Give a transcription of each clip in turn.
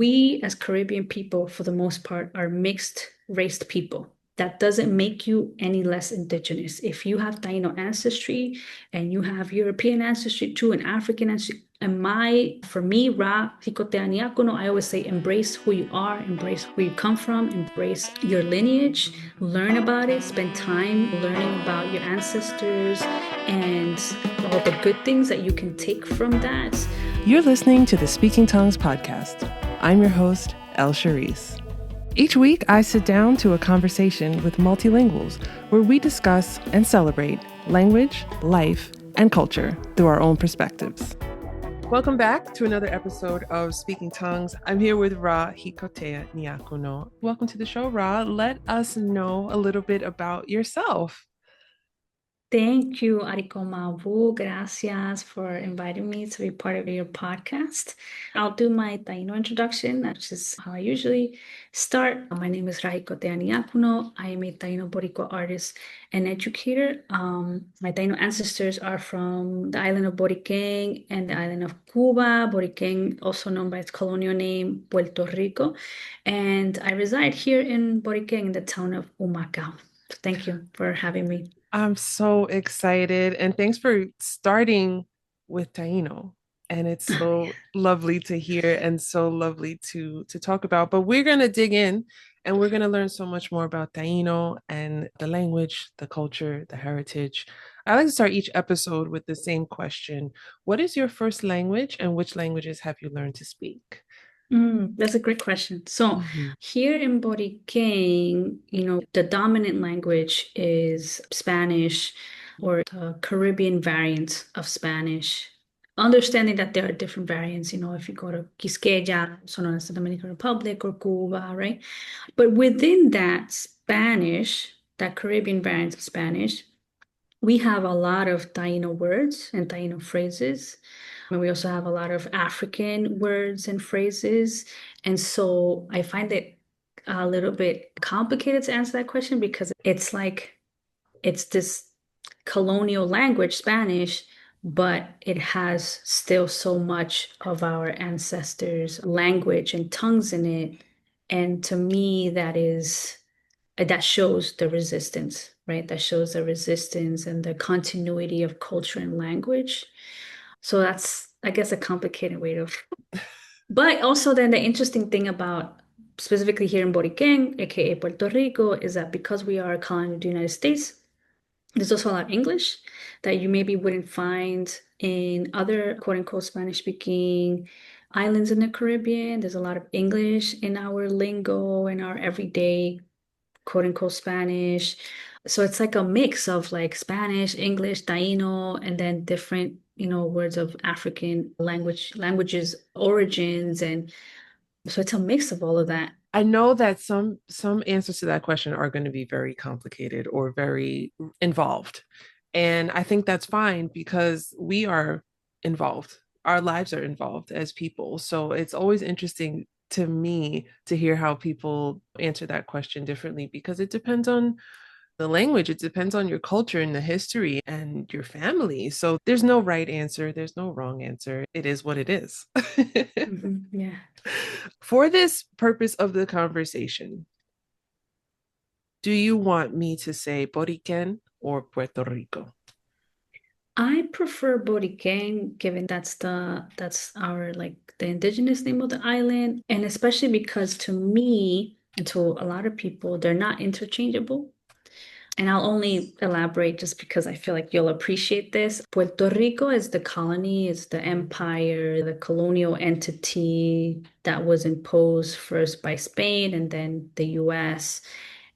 we as Caribbean people, for the most part, are mixed raced people. That doesn't make you any less indigenous. If you have Taino ancestry and you have European ancestry too, and African ancestry, for me, Ra Jikotea Niaku'no, I always say embrace who you are, embrace where you come from, embrace your lineage, learn about it, spend time learning about your ancestors and all the good things that you can take from that. You're listening to the Speaking Tongues podcast. I'm your host, El Charisse. Each week, I sit down to a conversation with multilinguals where we discuss and celebrate language, life, and culture through our own perspectives. Welcome back to another episode of Speaking Tongues. I'm here with Ra Jikotea Niaku'no. Welcome to the show, Ra. Let us know a little bit about yourself. Thank you, Arikomavu. Gracias for inviting me to be part of your podcast. I'll do my Taino introduction, which is how I usually start. My name is Ra Jikotea Niaku'no. I am a Taino Boricua artist and educator. My Taino ancestors are from the island of Boriken and the island of Cuba. Boriken, also known by its colonial name, Puerto Rico. And I reside here in Boriken in the town of Humacao. Thank you for having me. I'm so excited. And thanks for starting with Taino. And it's so lovely to hear and so lovely to talk about. But we're going to dig in and we're going to learn so much more about Taino and the language, the culture, the heritage. I like to start each episode with the same question. What is your first language and which languages have you learned to speak? That's a great question. So here in Boriken, the dominant language is Spanish or the Caribbean variant of Spanish. Understanding that there are different variants, if you go to Quisqueya, so known as the Dominican Republic or Cuba, right? But within that Spanish, that Caribbean variant of Spanish, we have a lot of Taino words and Taino phrases. And we also have a lot of African words and phrases. And so I find it a little bit complicated to answer that question because it's this colonial language, Spanish, but it has still so much of our ancestors' language and tongues in it. And to me, that shows the resistance, right? That shows the resistance and the continuity of culture and language. So that's, I guess, a complicated way to. But also, then the interesting thing about specifically here in Boriken, aka Puerto Rico, is that because we are a colony of the United States, there's also a lot of English that you maybe wouldn't find in other quote unquote Spanish speaking islands in the Caribbean. There's a lot of English in our lingo, in our everyday quote unquote Spanish. So it's like a mix of like Spanish, English, Taino, and then different, words of African languages, origins. And so it's a mix of all of that. I know that some answers to that question are going to be very complicated or very involved. And I think that's fine because we are involved. Our lives are involved as people. So it's always interesting to me to hear how people answer that question differently because it depends on the language, it depends on your culture and the history and your family. So there's no right answer, there's no wrong answer. It is what it is. Yeah. For this purpose of the conversation, do you want me to say Boriken or Puerto Rico? I prefer Boriken, given that's our the indigenous name of the island, and especially because to me and to a lot of people, they're not interchangeable. And I'll only elaborate just because I feel like you'll appreciate this. Puerto Rico is the colony, is the empire, the colonial entity that was imposed first by Spain and then the US.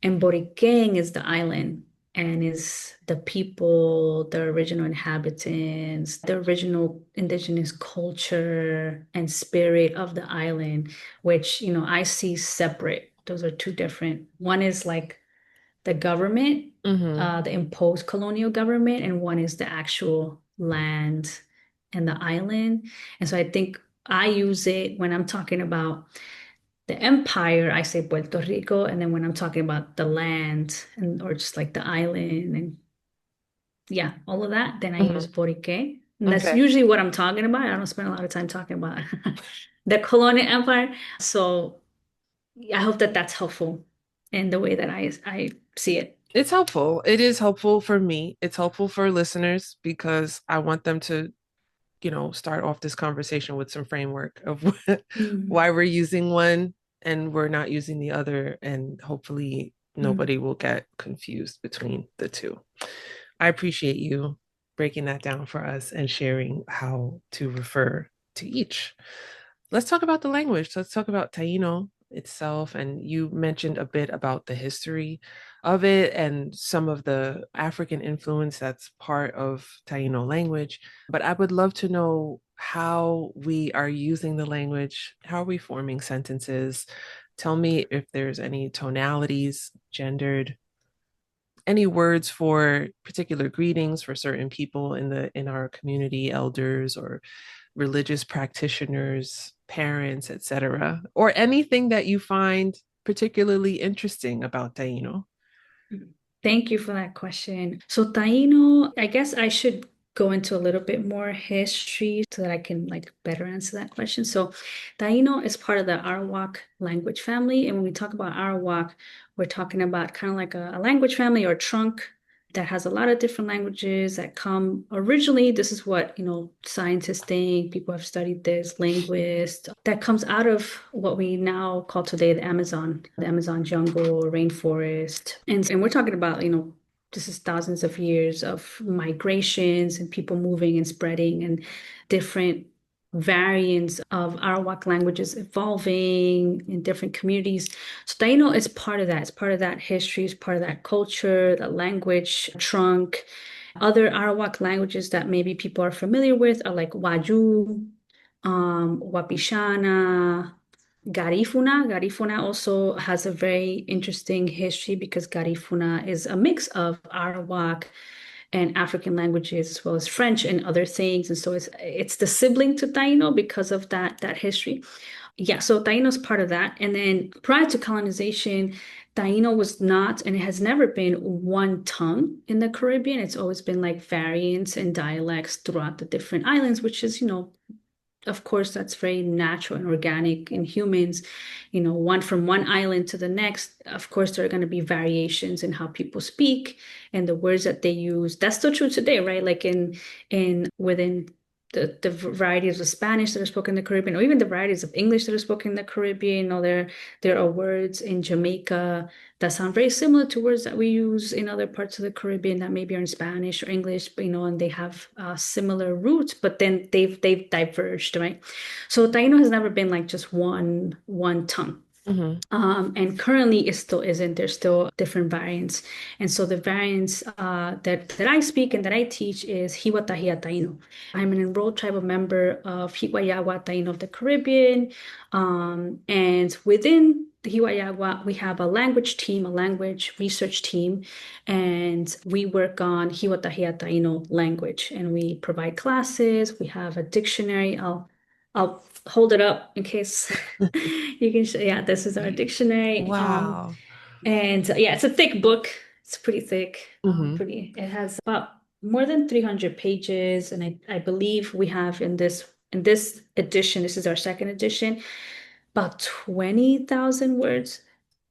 And Boriken is the island and is the people, the original inhabitants, the original indigenous culture and spirit of the island, which, I see separate. Those are two different. One is like the government, the imposed colonial government, and one is the actual land and the island. And so I think I use it when I'm talking about the empire, I say Puerto Rico, and then when I'm talking about the land or just like the island and yeah, all of that, then I use Borique. And that's Okay. usually what I'm talking about. I don't spend a lot of time talking about the colonial empire. So I hope that that's helpful in the way that I see it. It's helpful. It is helpful for me. It's helpful for listeners because I want them to, start off this conversation with some framework of Mm, why we're using one and we're not using the other. And hopefully mm. nobody will get confused between the two. I appreciate you breaking that down for us and sharing how to refer to each. Let's talk about the language. Let's talk about Taino itself. And you mentioned a bit about the history of it and some of the African influence that's part of Taino language. But I would love to know how we are using the language. How are we forming sentences? Tell me if there's any tonalities, gendered, any words for particular greetings for certain people in our community, elders or religious practitioners, parents, etc., or anything that you find particularly interesting about Taino. Thank you for that question. So Taino, I guess I should go into a little bit more history so that I can like better answer that question. So Taino is part of the Arawak language family. And when we talk about Arawak, we're talking about kind of like a language family or trunk that has a lot of different languages that come originally. This is what, scientists think, people have studied this, linguists, that comes out of what we now call today the Amazon jungle, rainforest. And we're talking about, this is thousands of years of migrations and people moving and spreading and different variants of Arawak languages evolving in different communities. So Taino is part of that. It's part of that history, it's part of that culture, that language trunk. Other Arawak languages that maybe people are familiar with are like Waju, Wapishana, Garifuna. Garifuna also has a very interesting history because Garifuna is a mix of Arawak and African languages as well as French and other things. And so it's the sibling to Taino because of that history. Yeah, so Taino is part of that. And then prior to colonization, Taino was not and it has never been one tongue in the Caribbean. It's always been like variants and dialects throughout the different islands, which is, of course, that's very natural and organic in humans. One from one island to the next, of course, there are going to be variations in how people speak and the words that they use. That's still true today, right? Like in within the varieties of Spanish that are spoken in the Caribbean, or even the varieties of English that are spoken in the Caribbean, or there are words in Jamaica that sound very similar to words that we use in other parts of the Caribbean that maybe are in Spanish or English, but, and they have similar roots, but then they've diverged, right? So Taino has never been like just one tongue. Mm-hmm. And currently it still isn't. There's still different variants. And so the variants that I speak and that I teach is Hiwatahia Taino. I'm an enrolled tribal member of Hiwayawa Taino of the Caribbean. And within the Hiwayawa, we have a language team, a language research team, and we work on Hiwatahia Taino language. And we provide classes. We have a dictionary. I'll hold it up in case you can show, yeah, this is our dictionary. Wow. And yeah, it's a thick book. It's pretty thick. Mm-hmm. It has about more than 300 pages. And I believe we have in this edition, this is our second edition, about 20,000 words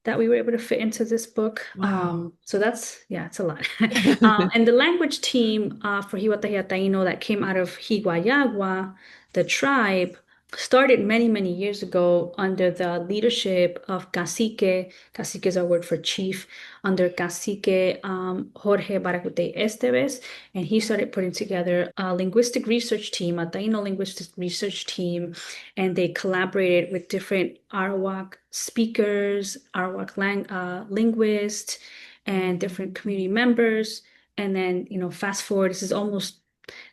that we were able to fit into this book. Wow. So that's, yeah, it's a lot. And the language team for Hiwatahia Taino that came out of Higuayagua, the tribe, started many, many years ago under the leadership of Cacique. Cacique is our word for chief, under Cacique Jorge Baracute Esteves. And he started putting together a linguistic research team, a Taino linguistic research team, and they collaborated with different Arawak speakers, Arawak linguists, and different community members. And then, fast forward,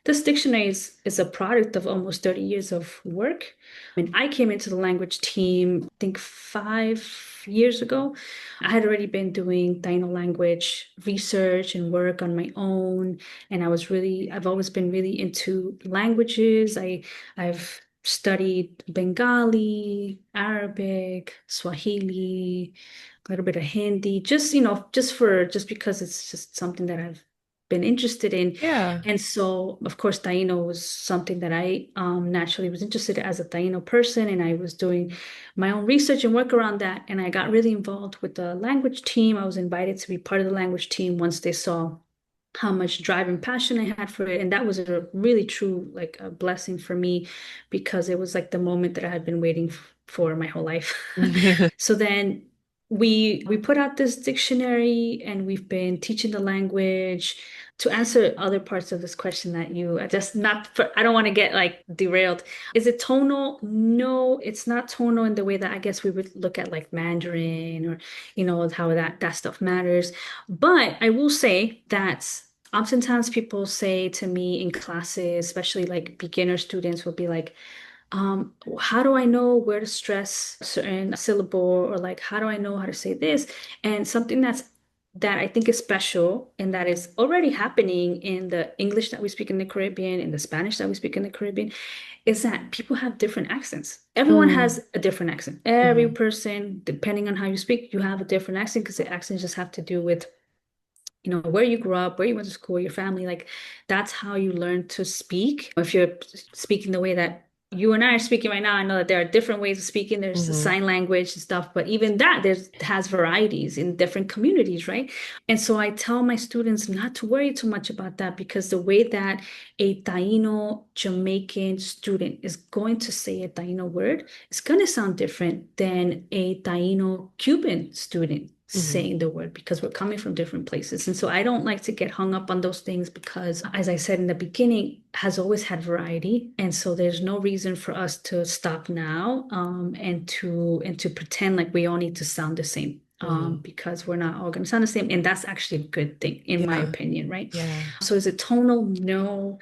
this dictionary is a product of almost 30 years of work. When I came into the language team, I think 5 years ago, I had already been doing Taino language research and work on my own. And I've always been really into languages. I've studied Bengali, Arabic, Swahili, a little bit of Hindi, just because it's just something that I've been interested in. Yeah. And so, of course, Taino was something that I naturally was interested in as a Taino person. And I was doing my own research and work around that. And I got really involved with the language team. I was invited to be part of the language team once they saw how much drive and passion I had for it. And that was a really true, like a blessing for me because it was like the moment that I had been waiting for my whole life. So then we put out this dictionary and we've been teaching the language. To answer other parts of this question that you I just not for, I don't want to get like derailed. Is it tonal? No, it's not tonal in the way that I guess we would look at like Mandarin or how that stuff matters. But I will say that oftentimes people say to me in classes, especially like beginner students, will be like, how do I know where to stress a certain syllable or like how do I know how to say this? And something that I think is special and that is already happening in the English that we speak in the Caribbean, in the Spanish that we speak in the Caribbean, is that people have different accents. Everyone Mm, has a different accent. Every mhm, person, depending on how you speak, you have a different accent because the accents just have to do with where you grew up, where you went to school, your family, like that's how you learn to speak. If you're speaking the way that you and I are speaking right now, I know that there are different ways of speaking. There's the mhm, sign language and stuff, but even that has varieties in different communities, right? And so I tell my students not to worry too much about that because the way that a Taino Jamaican student is going to say a Taino word is going to sound different than a Taino Cuban student mhm. saying the word because we're coming from different places. And so I don't like to get hung up on those things because, as I said in the beginning, has always had variety. And so there's no reason for us to stop now and to pretend like we all need to sound the same. Mhm. Because we're not all going to sound the same. And that's actually a good thing, in my Yeah. opinion, right? Yeah. So is it tonal? No.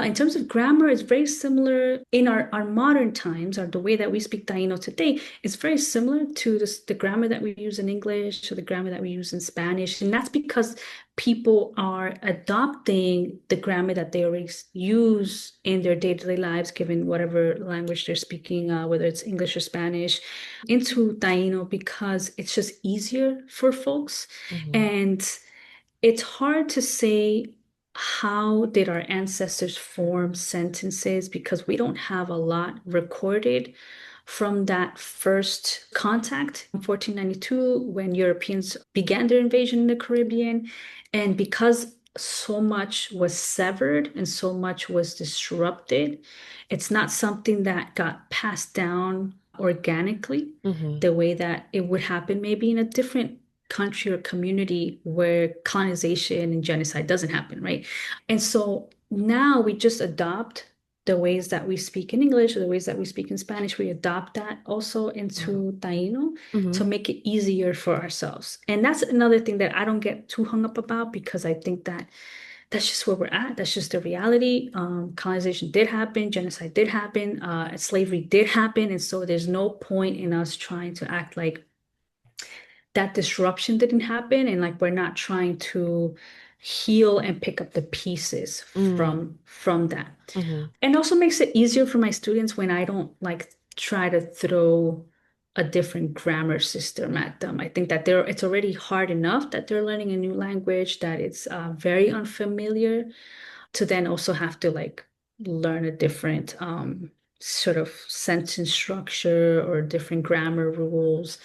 In terms of grammar, it's very similar in our modern times, or the way that we speak Taino today, it's very similar to the grammar that we use in English or the grammar that we use in Spanish. And that's because people are adopting the grammar that they already use in their day-to-day lives, given whatever language they're speaking, whether it's English or Spanish, into Taino because it's just easier for folks. Mhm. And it's hard to say how did our ancestors form sentences because we don't have a lot recorded from that first contact in 1492 when Europeans began their invasion in the Caribbean. And because so much was severed and so much was disrupted, it's not something that got passed down organically Mhm. the way that it would happen maybe in a different country or community where colonization and genocide doesn't happen, right? And so now we just adopt the ways that we speak in English or the ways that we speak in Spanish. We adopt that also into Taino to Mhm. make it easier for ourselves. And that's another thing that I don't get too hung up about because I think that that's just where we're at. That's just the reality. Colonization did happen, genocide did happen, slavery did happen. And so there's no point in us trying to act like that disruption didn't happen and like we're not trying to heal and pick up the pieces Mhm. from that. Mhm. And also makes it easier for my students when I don't like try to throw a different grammar system at them. I think that it's already hard enough that they're learning a new language, that it's very unfamiliar to then also have to like learn a different sort of sentence structure or different grammar rules.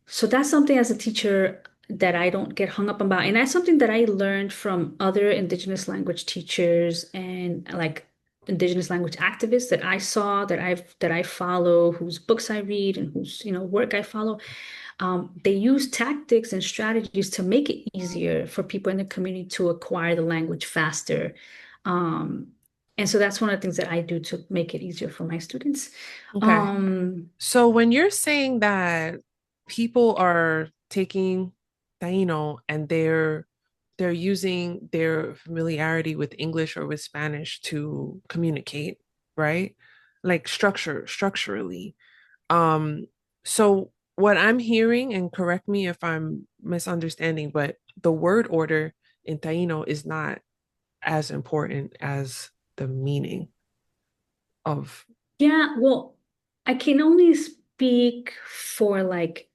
So that's something as a teacher that I don't get hung up about. And that's something that I learned from other Indigenous language teachers and like Indigenous language activists that I saw, that I follow, whose books I read and whose, work I follow. They use tactics and strategies to make it easier for people in the community to acquire the language faster. Um, and so that's one of the things that I do to make it easier for my students. Okay. Um, So when you're saying that people are taking Taino and they're using their familiarity with English or with Spanish to communicate, right? Like structurally. Um, so what I'm hearing, and correct me if I'm misunderstanding, but the word order in Taino is not as important as the meaning of. Yeah, well, I can only speak for like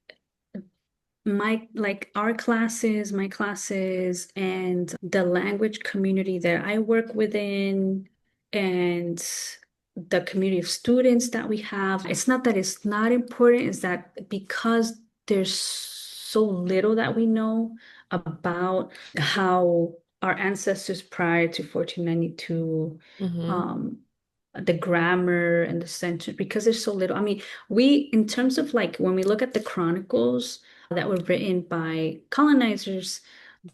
our classes, my classes, and the language community that I work within, and the community of students that we have, it's not that it's not important, it's that because there's so little that we know about how our ancestors prior to 1492, Mm-hmm. um, the grammar and the sentence, because there's so little. I mean, we, in terms of like when we look at the chronicles that were written by colonizers,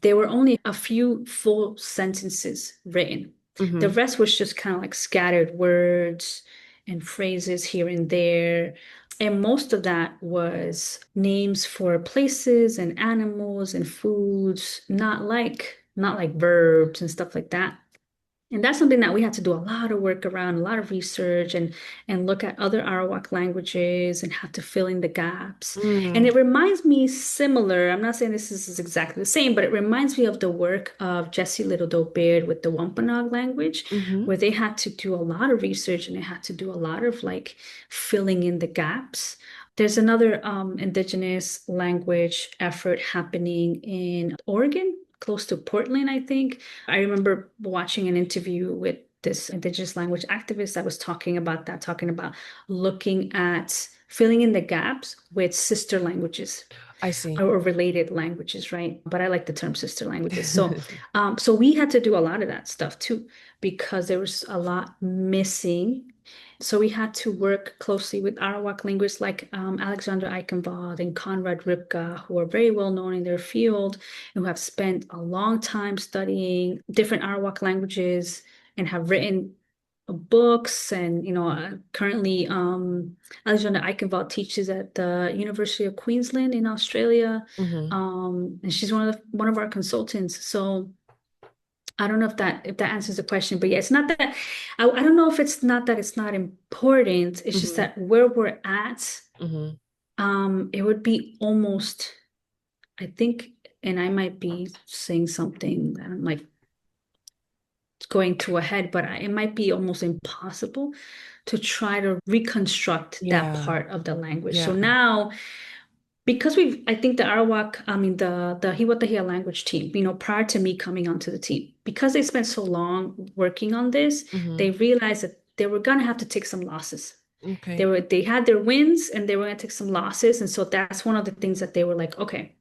there were only a few full sentences written. The Mm-hmm. rest was just kind of like scattered words and phrases here and there. And most of that was names for places and animals and foods, not like verbs and stuff like that. And that's something that we had to do a lot of work around, a lot of research, and look at other Arawak languages and have to fill in the gaps. And Mm. it reminds me similar, I'm not saying this is exactly the same, but it reminds me of the work of Jesse Little Doe Baird with the Wampanoag language, Mm-hmm. where they had to do a lot of research and they had to do a lot of like filling in the gaps. There's another indigenous language effort happening in Oregon, close to Portland, I think. I remember watching an interview with this indigenous language activist that was talking about that, talking about looking at filling in the gaps with sister languages I see. or related languages, right? But I like the term sister languages. So we had to do a lot of that stuff too, because there was a lot missing. So we had to work closely with Arawak linguists like Alexander Eichenwald and Konrad Ripka, who are very well known in their field and who have spent a long time studying different Arawak languages and have written books. And currently Alexander Eichenwald teaches at the University of Queensland in Australia. Mm-hmm. And she's one of our consultants. So I don't know if that answers the question, but yeah, it's not that I don't know if it's not that it's not important. It's just Mm-hmm. that where we're at, Mm-hmm. it would be almost, I think, and I might be saying something that I'm like going too ahead, but it might be almost impossible to try to reconstruct that Yeah. part of the language. So Yeah. now, because I think the Arawak, I mean the Hiwatahia language team, prior to me coming onto the team, because they spent so long working on this, Mm-hmm. they realized that they were gonna have to take some losses. They Okay. were they had their wins and they were gonna take some losses, and so that's one of the things that they were like, okay,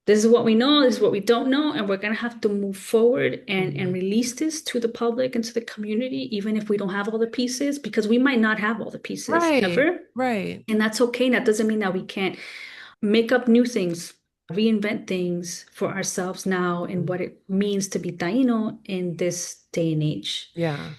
this is what we know, this is what we don't know, and we're gonna have to move forward and Mm-hmm. release this to the public and to the community, even if we don't have all the pieces, because we might not have all the pieces Right. ever. Right. And that's okay. That doesn't mean that we can't make up new things, reinvent things for ourselves now and Mhm. what it means to be Taino in this day and age. Yeah.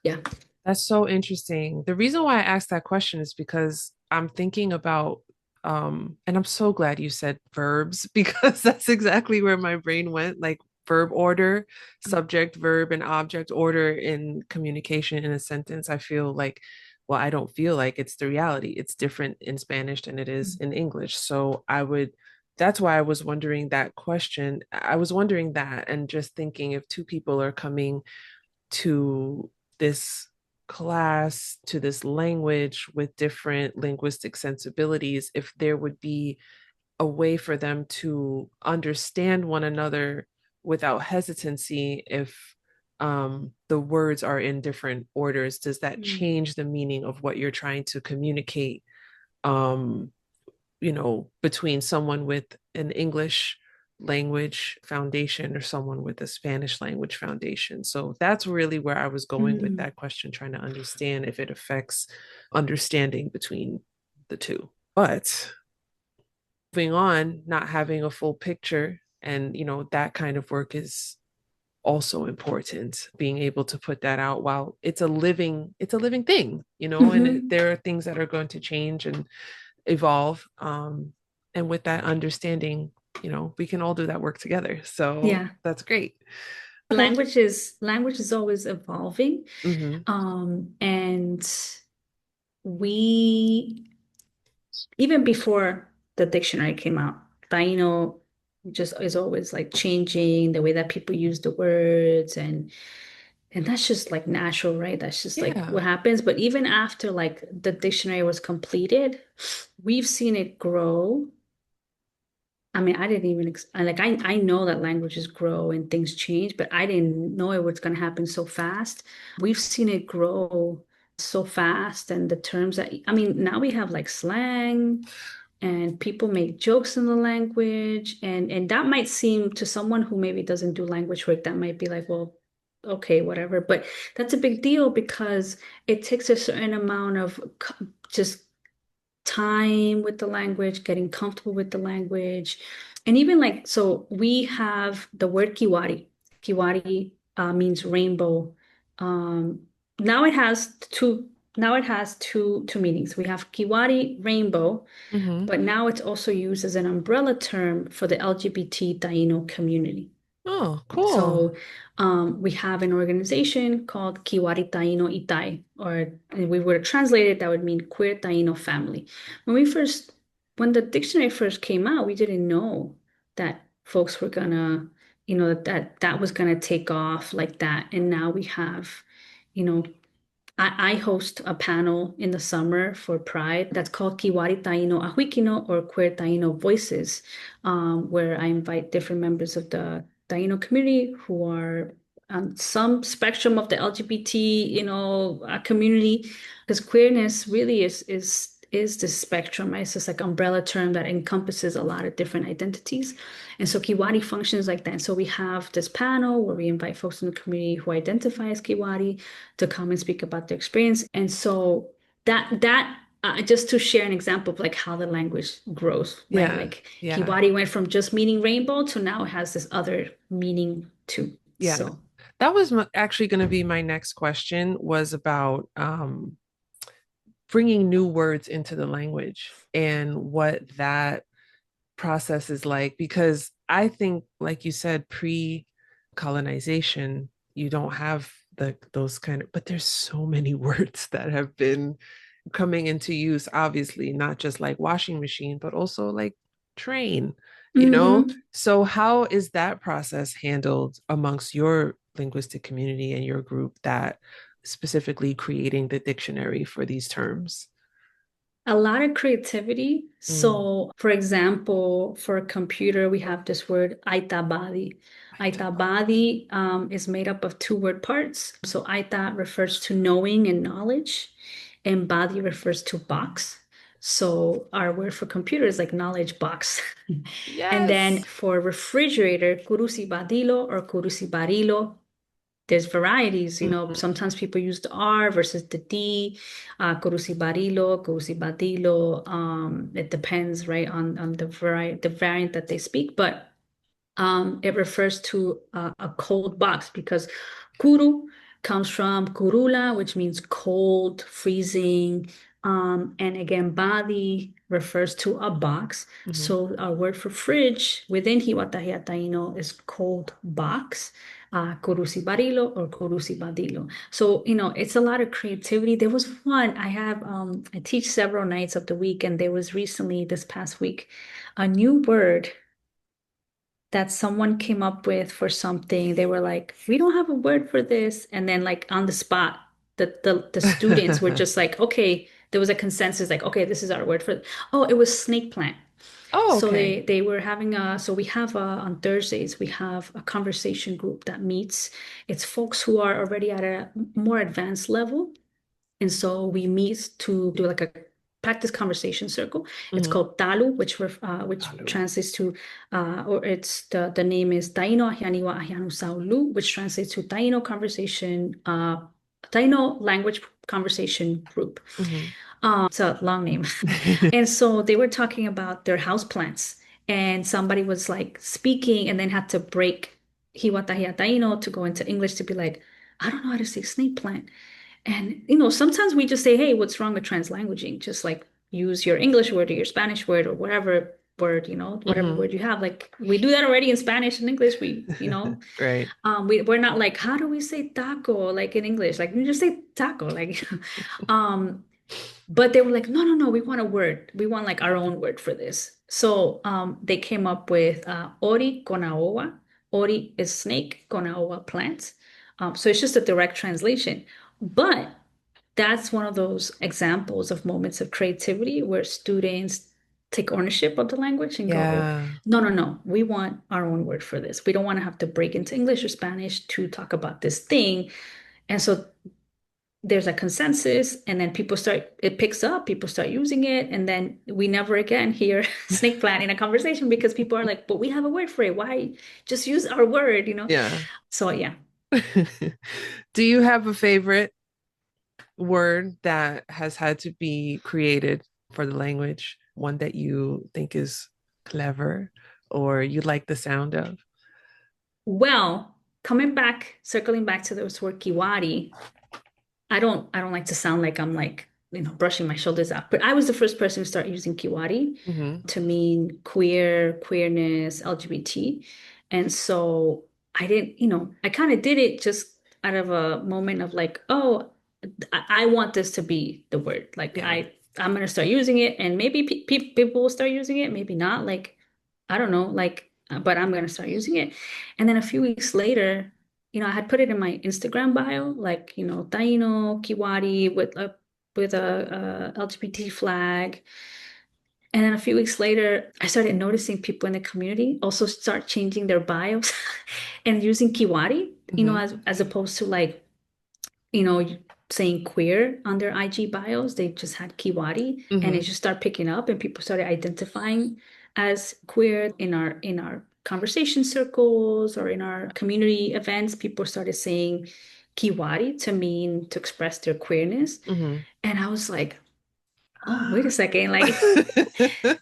Yeah. That's so interesting. The reason why I asked that question is because I'm thinking about, and I'm so glad you said verbs because that's exactly where my brain went, like verb order, subject, verb, and object order in communication in a sentence. I feel like, well, I don't feel like it's the reality. It's different in Spanish than it is in English. So that's why I was wondering that question. I was wondering that and just thinking if two people are coming to this class, to this language with different linguistic sensibilities, if there would be a way for them to understand one another without hesitancy, if the words are in different orders, does that Mm. change the meaning of what you're trying to communicate? Um, between someone with an English language foundation or someone with a Spanish language foundation. So that's really where I was going with Mm. that question, trying to understand if it affects understanding between the two. But moving on, not having a full picture and, that kind of work is also important, being able to put that out while it's a living thing, and Mhm. there are things that are going to change and evolve. And with that understanding, we can all do that work together. So Yeah. that's great. Cool. Language is always evolving. Mm-hmm. And we, even before the dictionary came out, Taino just is always like changing the way that people use the words, and that's just like natural, right? That's just like what Yeah. happens. But even after like the dictionary was completed, we've seen it grow I mean, I didn't even like I know that languages grow and things change, but I didn't know it was going to happen so fast. We've seen it grow so fast, and the terms that I mean, now we have like slang, and people make jokes in the language, and that might seem to someone who maybe doesn't do language work, that might be like, well, okay, whatever. But that's a big deal because it takes a certain amount of just time with the language, getting comfortable with the language. And even like, so we have the word kiwari. Kiwari means rainbow. Um, now it has two meanings. We have kiwari, rainbow, Hmm. but now it's also used as an umbrella term for the LGBT Taino community. Oh, cool. So we have an organization called Kiwari Taino Itai, or if we were to translate it, that would mean queer Taino family. When the dictionary first came out, we didn't know that folks were gonna, that was gonna take off like that. And now we have, you know, I host a panel in the summer for Pride that's called Kiwari Taino Ahuikino or Queer Taino Voices, where I invite different members of the Taino community who are on some spectrum of the LGBT, community, because queerness really is this spectrum, right? It's just like umbrella term that encompasses a lot of different identities. And so Kiwari functions like that. So we have this panel where we invite folks in the community who identify as Kiwari to come and speak about their experience. And so just to share an example of like how the language grows, right? Yeah. Like Yeah. Kiwari went from just meaning rainbow to now it has this other meaning too. Yeah. So That was actually going to be my next question was about bringing new words into the language and what that process is like. Because I think, like you said, pre-colonization, you don't have those kind of, but there's so many words that have been coming into use, obviously, not just like washing machine, but also like train, you know? mhm. So how is that process handled amongst your linguistic community and your group that specifically creating the dictionary for these terms? A lot of creativity. Mm. So, for example, for a computer, we have this word aitabadi. Aitabadi is made up of two word parts. So, aita refers to knowing and knowledge, and badi refers to box. So, our word for computer is like knowledge box. And then Yes. for refrigerator, kurusi badilo or kurusi barilo, there's varieties, Mhm. sometimes people use the R versus the D, kurusi barilo, kurusi badilo. It depends, right, on the variant that they speak, but it refers to a cold box because kuru comes from kurula, which means cold, freezing. And again, badi refers to a box. Mhm. So our word for fridge within Hiwatahia Taino is cold box, kurusi barilo or kurusi badilo. So, it's a lot of creativity. There was one I teach several nights of the week, and there was recently this past week a new word that someone came up with for something. They were like, we don't have a word for this. And then like on the spot, the students were just like, okay, there was a consensus, like, okay, this is our word for it. Oh, it was snake plant. Oh, So okay. they were having so we have on Thursdays, we have a conversation group that meets. It's folks who are already at a more advanced level, and so we meet to do like a practice conversation circle. It's Mhm. called Talu, which Hello. translates to or it's the name is Taino Ahianiwa Ahianu Saulu, which translates to Taino conversation, Taino language conversation group. Mhm. It's a long name. And so they were talking about their house plants, and somebody was like speaking and then had to break Hiwatahia Taino to go into English to be like, I don't know how to say snake plant. And, sometimes we just say, hey, what's wrong with translanguaging? Just like use your English word or your Spanish word or whatever word, whatever Mhm. word you have. Like we do that already in Spanish and English. Right. We're not like, how do we say taco? Like in English, like we just say taco. Like, um, but they were like, no, no, no, we want a word. We want like our own word for this. So they came up with ori konaowa. Ori is snake, konaowa plant. So it's just a direct translation. But that's one of those examples of moments of creativity where students take ownership of the language and go, Yeah. no, no, no, we want our own word for this. We don't want to have to break into English or Spanish to talk about this thing. And so there's a consensus, and then it picks up, people start using it, and then we never again hear snake plant in a conversation because people are like, but we have a word for it. Why just use our word, you know? Yeah. So yeah. Do you have a favorite word that has had to be created for the language? One that you think is clever or you like the sound of? Well, circling back to those word kiwari, I don't like to sound like I'm like, brushing my shoulders up. But I was the first person to start using kiwari Mm-hmm. to mean queer, queerness, LGBT. And so I didn't, I kind of did it just out of a moment of like, oh, I want this to be the word. Like Yeah. I'm gonna start using it, and maybe people will start using it, maybe not. Like I don't know, like, but I'm gonna start using it. And then a few weeks later, I had put it in my Instagram bio, like, Taino, Kiwari with a LGBT flag. And then a few weeks later, I started noticing people in the community also start changing their bios and using Kiwari, Mm-hmm. as opposed to like, you know, saying queer on their IG bios. They just had Kiwari, and it Mm-hmm. just started picking up, and people started identifying as queer in our conversation circles or in our community events. People started saying Kiwari to mean to express their queerness. Mm-hmm. And I was like, oh, wait a second, like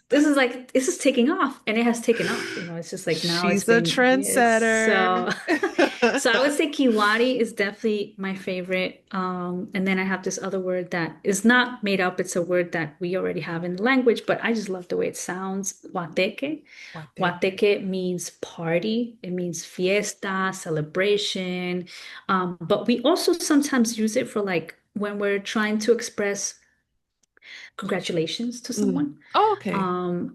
this is taking off, and it has taken off. It's just like now it's She's a been yes. trendsetter. So I would say kiwari is definitely my favorite. And then I have this other word that is not made up. It's a word that we already have in the language, but I just love the way it sounds. Guateque. Guateque. Guateque means party. It means fiesta, celebration. But we also sometimes use it for like when we're trying to express congratulations to Mm. someone. Oh, okay.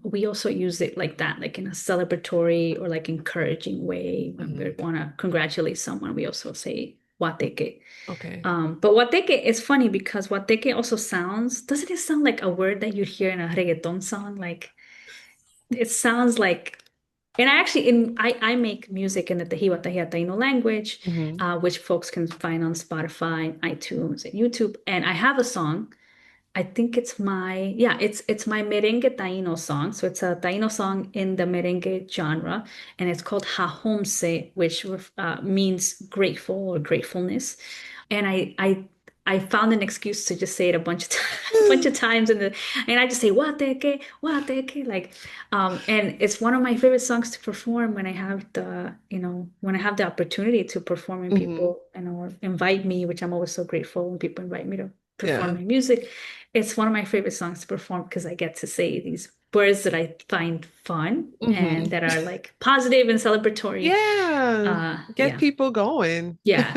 We also use it like that, like in a celebratory or like encouraging way. When Mm-hmm. we want to congratulate someone, we also say Wateke. Okay. But Wateke is funny because Wateke also doesn't it sound like a word that you'd hear in a reggaeton song? Like it sounds like, and I make music in the Tejiwa Taino language, Mm-hmm. which folks can find on Spotify, iTunes, and YouTube. And I have a song. I think it's my merengue Taino song. So it's a Taino song in the merengue genre, and it's called Jajomse, which means grateful or gratefulness. And I found an excuse to just say it a bunch of a bunch of times and I just say Wateke, like and it's one of my favorite songs to perform when I have the opportunity to perform and Mm-hmm. people or invite me, which I'm always so grateful when people invite me to perform Yeah. my music. It's one of my favorite songs to perform because I get to say these words that I find fun and Mm-hmm. that are like positive and celebratory. Yeah. Get Yeah. people going. Yeah.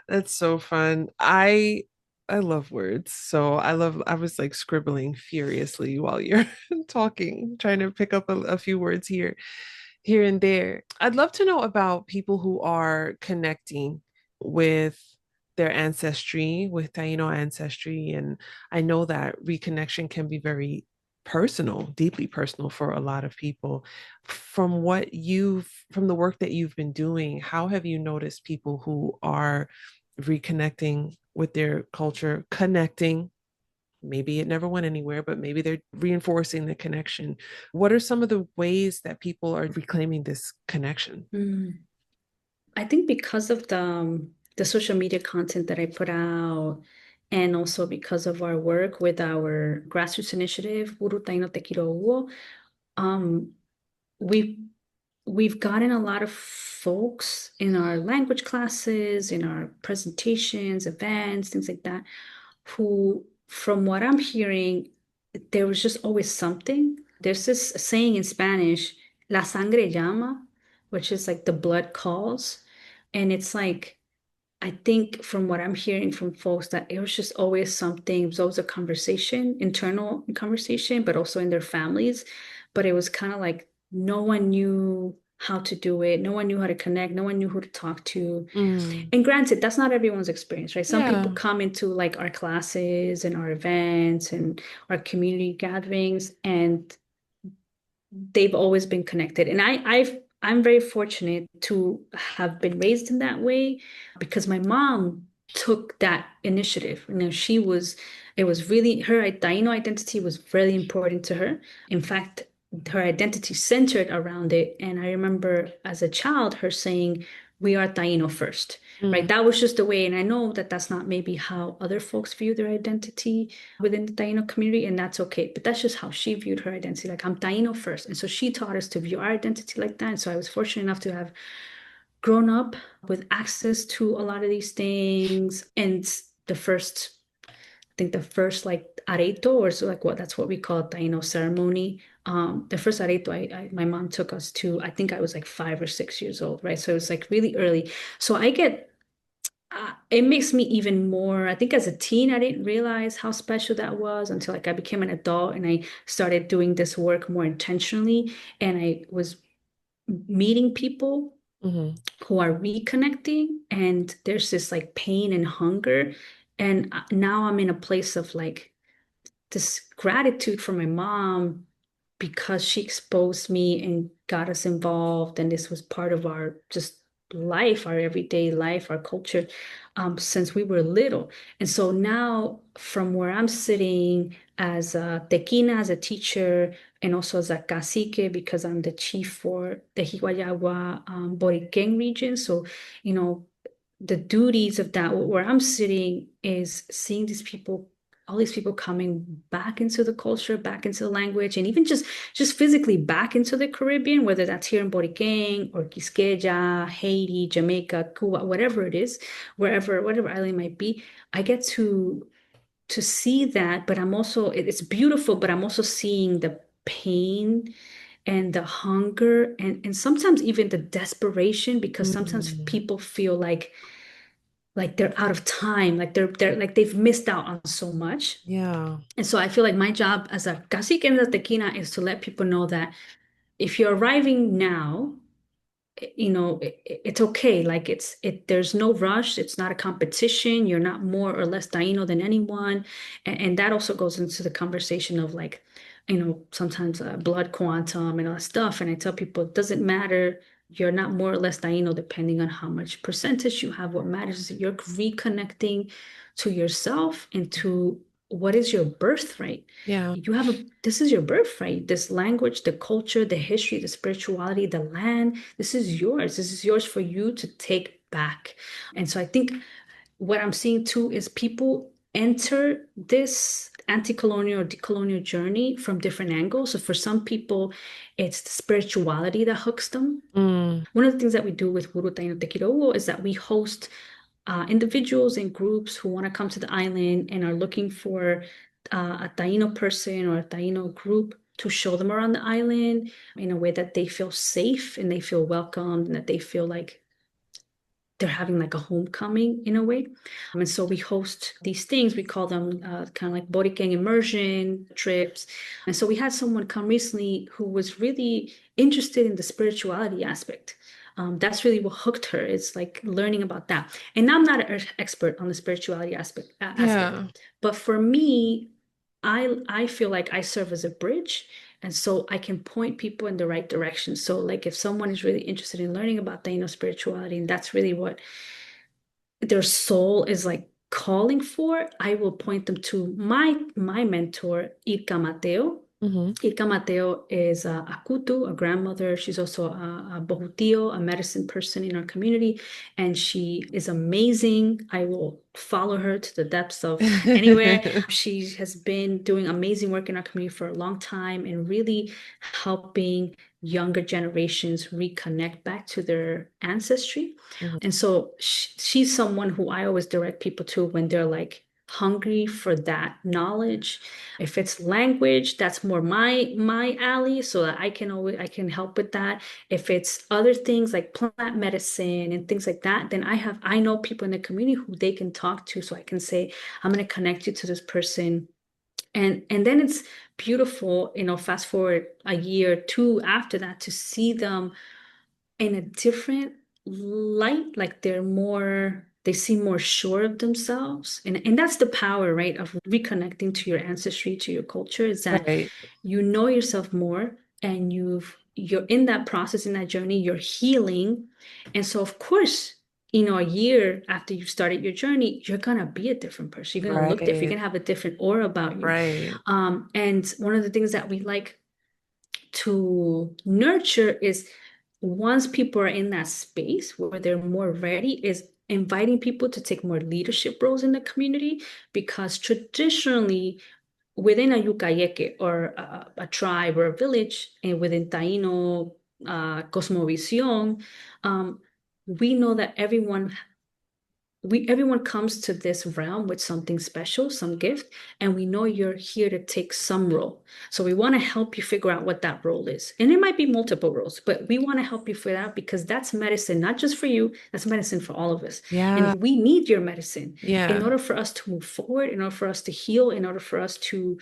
That's so fun. I love words. So I was like scribbling furiously while you're talking, trying to pick up a few words here and there. I'd love to know about people who are connecting with their ancestry, with Taino ancestry. And I know that reconnection can be very personal, deeply personal for a lot of people. From the work that you've been doing, how have you noticed people who are reconnecting with their culture, connecting? Maybe it never went anywhere, but maybe they're reinforcing the connection. What are some of the ways that people are reclaiming this connection? Mm. I think because of the social media content that I put out, and also because of our work with our grassroots initiative, Wuru Tekiro'uo, um, we've we've gotten a lot of folks in our language classes, in our presentations, events, things like that, who, from what I'm hearing, there was just always something. There's this saying in Spanish, la sangre llama, which is like the blood calls. And it's like, I think from what I'm hearing from folks that it was just always something, it was always a conversation, internal conversation, but also in their families. But it was kind of like no one knew how to do it. No one knew how to connect. No one knew who to talk to. Mm. And granted, that's not everyone's experience, right? Some people Yeah. come into like our classes and our events and our community gatherings, and they've always been connected. And I'm very fortunate to have been raised in that way because my mom took that initiative. You know, it was really her Taino identity was really important to her. In fact, her identity centered around it. And I remember as a child her saying, "We are Taino first." Right? Mm. That was just the way. And I know that that's not maybe how other folks view their identity within the Taino community, and that's okay. But that's just how she viewed her identity. Like, I'm Taino first. And so she taught us to view our identity like that. And so I was fortunate enough to have grown up with access to a lot of these things. And the first, I think the first like areto, or so like what that's what we call Taino ceremony. The first areto my mom took us to, I think I was like 5 or 6 years old, right? So it was like really early. So I get it makes me even more. I think as a teen, I didn't realize how special that was until like I became an adult and I started doing this work more intentionally. And I was meeting people Hmm. who are reconnecting, and there's this like pain and hunger. And now I'm in a place of like this gratitude for my mom because she exposed me and got us involved, and this was part of our just life, our everyday life, our culture, since we were little. And so now, from where I'm sitting as a tequina, as a teacher, and also as a cacique, because I'm the chief for the Hiwayagua Boriken region. So, you know, the duties of that, where I'm sitting, is seeing these people, all these people coming back into the culture, back into the language, and even just physically back into the Caribbean, whether that's here in Boriken or Quisqueya, Haiti, Jamaica, Cuba, whatever it is, whatever island it might be. I get to see that, but I'm also, it's beautiful, but I'm also seeing the pain and the hunger, and sometimes even the desperation, because sometimes Mm. people feel like they're out of time, like they're like they've missed out on so much. Yeah. And so I feel like my job as a cacique and a tequina is to let people know that if you're arriving now, you know, it's okay. Like there's no rush. It's not a competition. You're not more or less Taino than anyone. And that also goes into the conversation of like, you know, sometimes blood quantum and all that stuff. And I tell people it doesn't matter. You're not more or less Taino depending on how much percentage you have. What matters is that you're reconnecting to yourself and to what is your birthright. Yeah. You have this is your birthright, this language, the culture, the history, the spirituality, the land. This is yours. This is yours for you to take back. And so I think what I'm seeing too is people enter this anti-colonial or decolonial journey from different angles. So for some people, it's the spirituality that hooks them. Mm. One of the things that we do with Wuru Taino Tekiro'uo is that we host individuals and groups who want to come to the island and are looking for a Taino person or a Taino group to show them around the island in a way that they feel safe and they feel welcomed and that they feel like they're having like a homecoming in a way. And so we host these things. We call them kind of like Boriken immersion trips. And so we had someone come recently who was really interested in the spirituality aspect. That's really what hooked her. It's like learning about that. And I'm not an expert on the spirituality aspect, Yeah. but for me, I feel like I serve as a bridge, and so I can point people in the right direction. So like if someone is really interested in learning about Taino spirituality, and that's really what their soul is like calling for, I will point them to my mentor, Irka Mateo. Hmm. Irka Mateo is a kutu, a grandmother. She's also a bohutio, a medicine person in our community, and she is amazing. I will follow her to the depths of anywhere. She has been doing amazing work in our community for a long time and really helping younger generations reconnect back to their ancestry. And so she's someone who I always direct people to when they're like hungry for that knowledge. If it's language, that's more my alley, so that I can help with that. If it's other things like plant medicine and things like that, then I know people in the community who they can talk to, so I can say, I'm going to connect you to this person. And then it's beautiful, you know, fast forward a year or two after that to see them in a different light, like they seem more sure of themselves. And that's the power, right, of reconnecting to your ancestry, to your culture, is that Right. you know yourself more and you're in that process, in that journey, you're healing. And so of course, a year after you've started your journey, you're gonna be a different person. You're gonna look different, you're Right. gonna have a different aura about you. Right. And one of the things that we like to nurture is, once people are in that space where they're more ready, is inviting people to take more leadership roles in the community, because traditionally within a yukayeke, or a tribe or a village, and within Taino cosmovisión, we know that everyone comes to this realm with something special, some gift, and we know you're here to take some role. So we want to help you figure out what that role is. And it might be multiple roles, but we want to help you figure out, because that's medicine, not just for you, that's medicine for all of us. Yeah. And we need your medicine in Yeah. order for us to move forward, in order for us to heal, in order for us to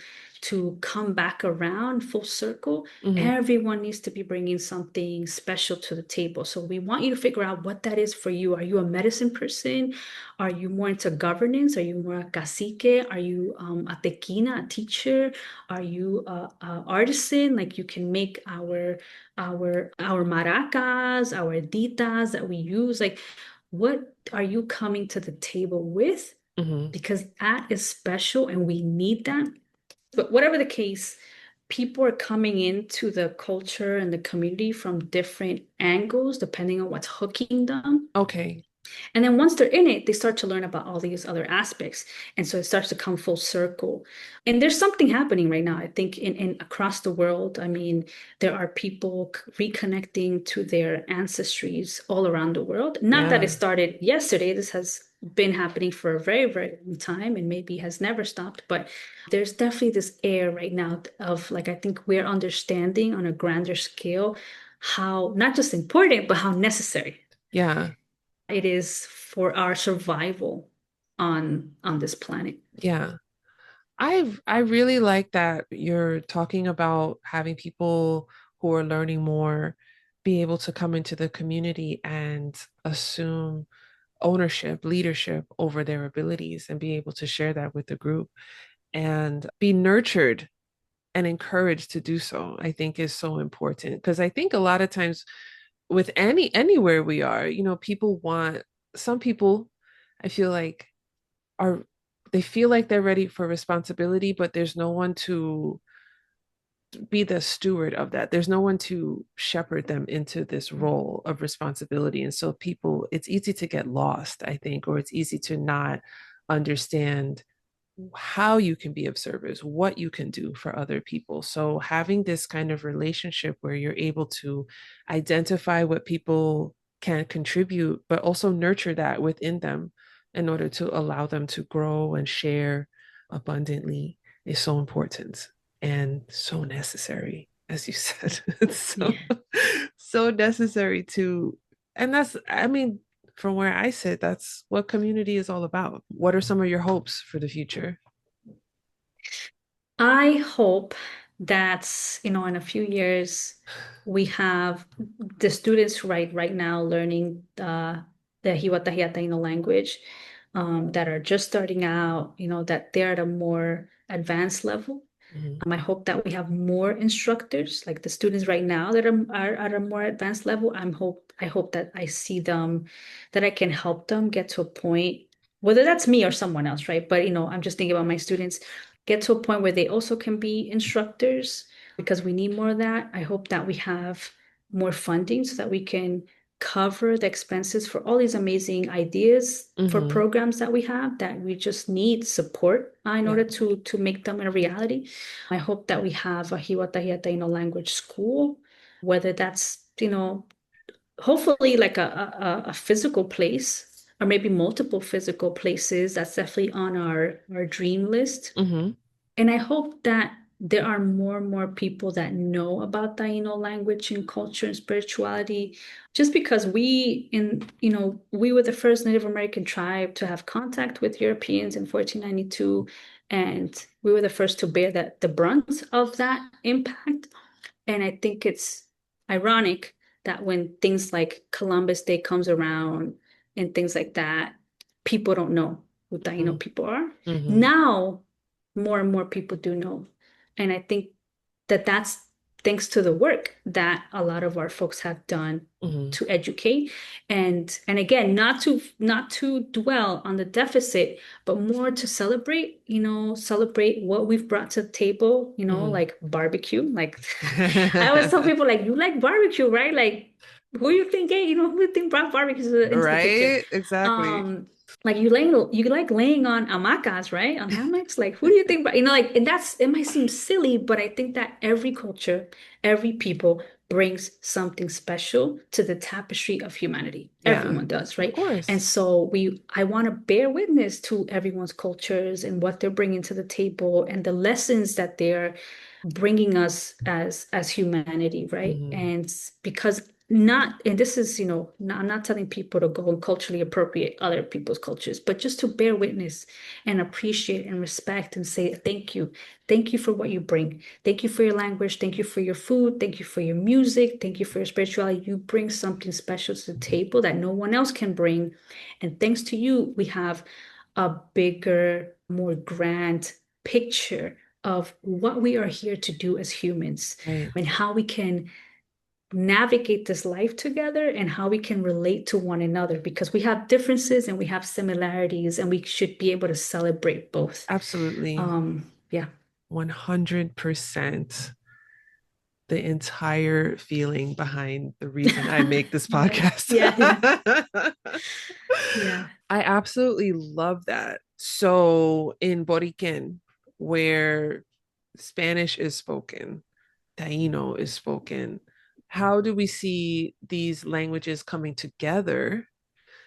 come back around full circle. Hmm. Everyone needs to be bringing something special to the table. So we want you to figure out what that is for you. Are you a medicine person? Are you more into governance? Are you more a cacique? Are you a tequina, a teacher? Are you a artisan? Like, you can make our maracas, our ditas that we use. Like, what are you coming to the table with? Hmm. Because that is special and we need that. But whatever the case, people are coming into the culture and the community from different angles, depending on what's hooking them. Okay. And then once they're in it, they start to learn about all these other aspects. And so it starts to come full circle. And there's something happening right now, I think, in across the world. I mean, there are people reconnecting to their ancestries all around the world. Not that it Yeah. started yesterday. This has been happening for a very, very long time and maybe has never stopped. But there's definitely this air right now of, like, I think we're understanding on a grander scale how not just important, but how necessary Yeah. it is for our survival on this planet. Yeah. I really like that you're talking about having people who are learning more be able to come into the community and assume ownership, leadership over their abilities and be able to share that with the group and be nurtured and encouraged to do so, I think is so important. Because I think a lot of times with anywhere we are, people want some people, I feel like are they feel like they're ready for responsibility, but there's no one to be the steward of that. There's no one to shepherd them into this role of responsibility. And so people, it's easy to get lost, I think, or it's easy to not understand how you can be of service, what you can do for other people. So having this kind of relationship where you're able to identify what people can contribute, but also nurture that within them in order to allow them to grow and share abundantly is so important and so necessary, as you said. It's Yeah. so necessary to, and that's, I mean, from where I sit, that's what community is all about. What are some of your hopes for the future? I hope that, in a few years, we have the students right now learning the Hiwatahiya Taino language, that are just starting out, that they're at a more advanced level. Mhm. I hope that we have more instructors, like the students right now that are at a more advanced level. I hope that I see them, that I can help them get to a point, whether that's me or someone else, right? But I'm just thinking about my students, get to a point where they also can be instructors, because we need more of that. I hope that we have more funding so that we can cover the expenses for all these amazing ideas for Mhm. programs that we have, that we just need support in Yeah. order to make them a reality. I hope that we have a Hiwatahiya Taino language school, whether that's, hopefully like a physical place, or maybe multiple physical places. That's definitely on our dream list. Mhm. And I hope that there are more and more people that know about Taino language and culture and spirituality, just because we were the first Native American tribe to have contact with Europeans in 1492, and we were the first to bear the brunt of that impact. And I think it's ironic that when things like Columbus Day comes around and things like that, people don't know who Taino people are. Mm-hmm. Now, more and more people do know. And I think that that's thanks to the work that a lot of our folks have done Mm-hmm. to educate and again not to dwell on the deficit but more to celebrate, celebrate what we've brought to the table, Mm-hmm. like barbecue. Like I always tell people, like, you like barbecue, right? Like, who you think, hey, who you think brought barbecue into the picture? Right? Exactly. Like you like laying on hamacas, right? On hammocks. Like, who do you think? Like, and it might seem silly, but I think that every culture, every people brings something special to the tapestry of humanity. Yeah, Everyone does, of right? And course. so I want to bear witness to everyone's cultures and what they're bringing to the table and the lessons that they're bringing us as humanity, right? Mm-hmm. And because not, and this is, I'm not telling people to go and culturally appropriate other people's cultures, but just to bear witness and appreciate and respect and say thank you. Thank you for what you bring. Thank you for your language. Thank you for your food. Thank you for your music. Thank you for your spirituality. You bring something special to the table that no one else can bring. And thanks to you, we have a bigger, more grand picture of what we are here to do as humans Right. and how we can navigate this life together and how we can relate to one another because we have differences and we have similarities and we should be able to celebrate both. Absolutely. Yeah. 100% the entire feeling behind the reason I make this Yeah. podcast. Yeah. Yeah. Yeah. I absolutely love that. So in Boriken, where Spanish is spoken, Taino is spoken, how do we see these languages coming together?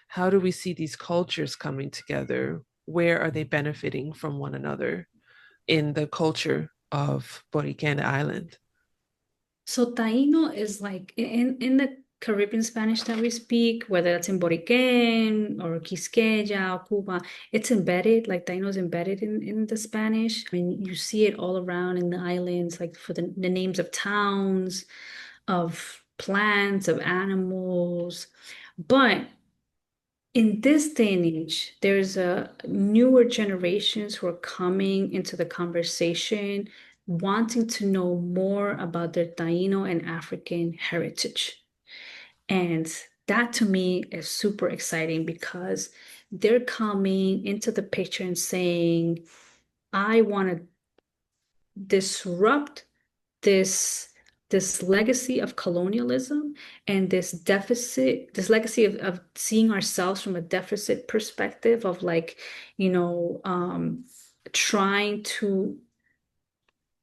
How do we see these cultures coming together? Where are they benefiting from one another in the culture of Boriken Island? So Taino is like in the Caribbean Spanish that we speak, whether that's in Boriken or Quisqueya or Cuba, it's embedded, like Taino is embedded in the Spanish. I mean, you see it all around in the islands, like for the names of towns, of plants, of animals. But in this day and age, there's a newer generations who are coming into the conversation, wanting to know more about their Taino and African heritage. And that to me is super exciting because they're coming into the picture and saying, I want to disrupt this this legacy of colonialism and this legacy of seeing ourselves from a deficit perspective of like, you know, trying to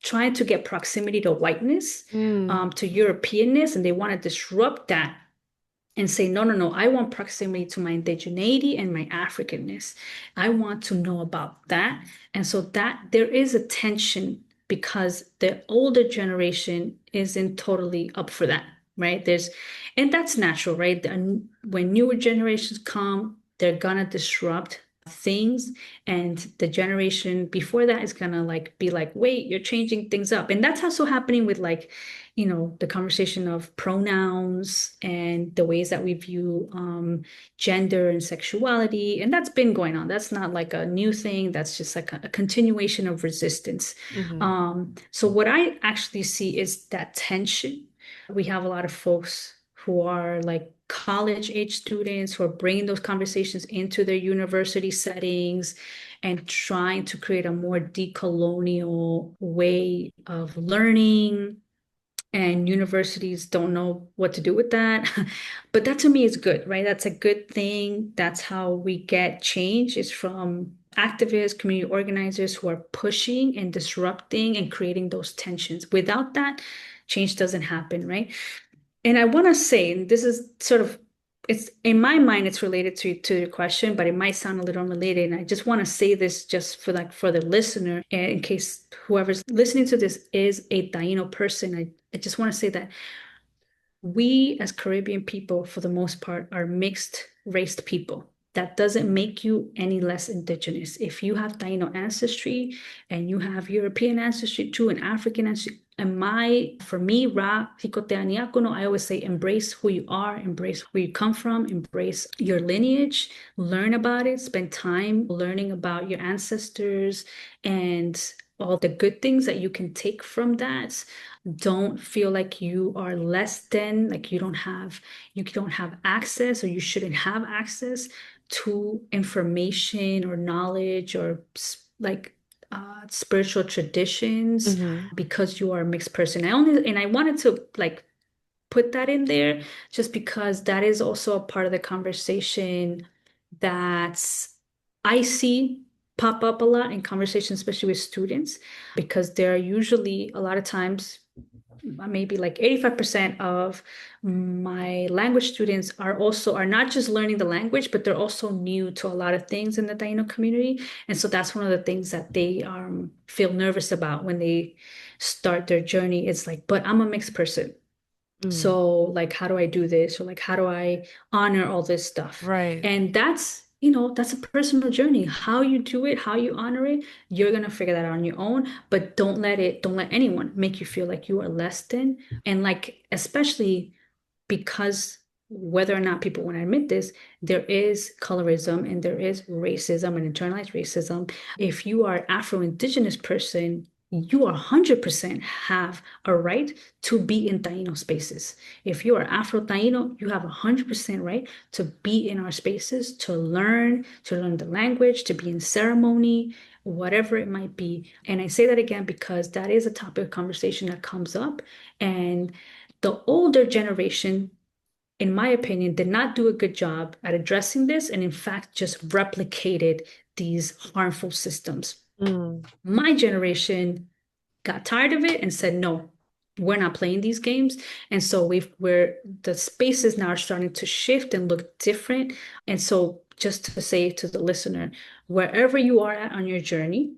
trying to get proximity to whiteness, Mm, to Europeanness, and they want to disrupt that and say, no, no, no, I want proximity to my indigeneity and my Africanness. I want to know about that. And so that there is a tension because the older generation isn't totally up for that, right? And that's natural, right? And when newer generations come, they're gonna disrupt things, and the generation before that is gonna like be like, wait, you're changing things up. And that's also happening with like, the conversation of pronouns and the ways that we view gender and sexuality. And that's been going on. That's not like a new thing. That's just like a continuation of resistance. mhm, So what I actually see is that tension. We have a lot of folks who are like college age students who are bringing those conversations into their university settings and trying to create a more decolonial way of learning, and universities don't know what to do with that. But that to me is good, right? That's a good thing. That's how we get change, is from activists, community organizers who are pushing and disrupting and creating those tensions. Without that, change doesn't happen, right? And I want to say, and this is sort of, it's in my mind, it's related to your question, but it might sound a little unrelated. And I just want to say this just for the listener, and in case whoever's listening to this is a Taino person. I just want to say that we as Caribbean people, for the most part, are mixed raced people. That doesn't make you any less indigenous. If you have Taino ancestry and you have European ancestry too, and African ancestry, For me, Ra Jikotea Niaku'no, I always say embrace who you are, embrace where you come from, embrace your lineage, learn about it, spend time learning about your ancestors and all the good things that you can take from that. Don't feel like you are less than, like you don't have access or you shouldn't have access to information or knowledge or spiritual traditions Hmm. because you are a mixed person. I wanted to like put that in there just because that is also a part of the conversation that I see pop up a lot in conversations, especially with students, because there are usually a lot of times maybe like 85% of my language students are not just learning the language, but they're also new to a lot of things in the Taino community. And so that's one of the things that they feel nervous about when they start their journey. It's like, but I'm a mixed person. Mm. So like, how do I do this? Or like, how do I honor all this stuff? Right. And that's a personal journey. How you do it, how you honor it, you're gonna figure that out on your own. But don't let anyone make you feel like you are less than. And like, especially because whether or not people want to admit this, there is colorism and there is racism and internalized racism. If you are Afro-Indigenous person, you are 100% have a right to be in Taino spaces. If you are Afro-Taino, you have 100% right to be in our spaces, to learn the language, to be in ceremony, whatever it might be. And I say that again because that is a topic of conversation that comes up. And the older generation, in my opinion, did not do a good job at addressing this and, in fact, just replicated these harmful systems. Mm. My generation got tired of it and said, no, we're not playing these games. And so the spaces now are starting to shift and look different. And so, just to say to the listener, wherever you are at on your journey,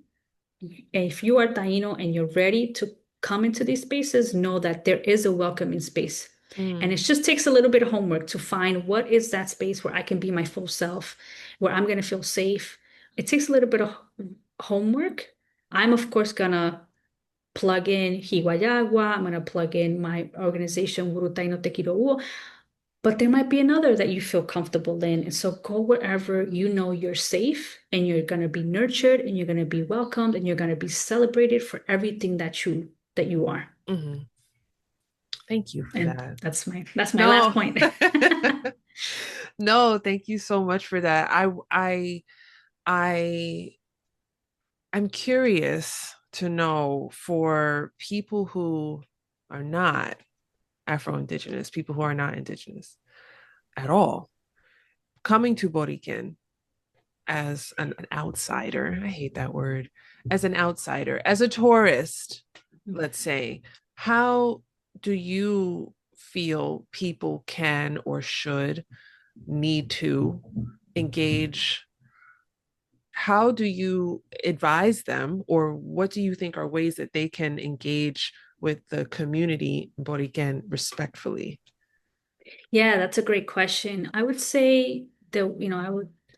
if you are Taino and you're ready to come into these spaces, know that there is a welcoming space. And it Mm. just takes a little bit of homework to find what is that space where I can be my full self, where I'm going to feel safe. It takes a little bit of homework. I'm, of course, going to plug in Hiwayagwa. I'm going to plug in my organization, Wuru Tekiro'uo. But there might be another that you feel comfortable in. And so go wherever you know you're safe and you're going to be nurtured and you're going to be welcomed and you're going to be celebrated for everything that you are. Hmm. Thank you for And that. that's my last No. point. No, thank you so much for that. I I'm curious to know for people who are not Afro-Indigenous, people who are not Indigenous at all, coming to Boriken as an outsider, I hate that word, as an outsider, as a tourist, let's say, how do you feel people can or should need to engage? How do you advise them, or what do you think are ways that they can engage with the community Boriken respectfully? Yeah, that's a great question. I would say that,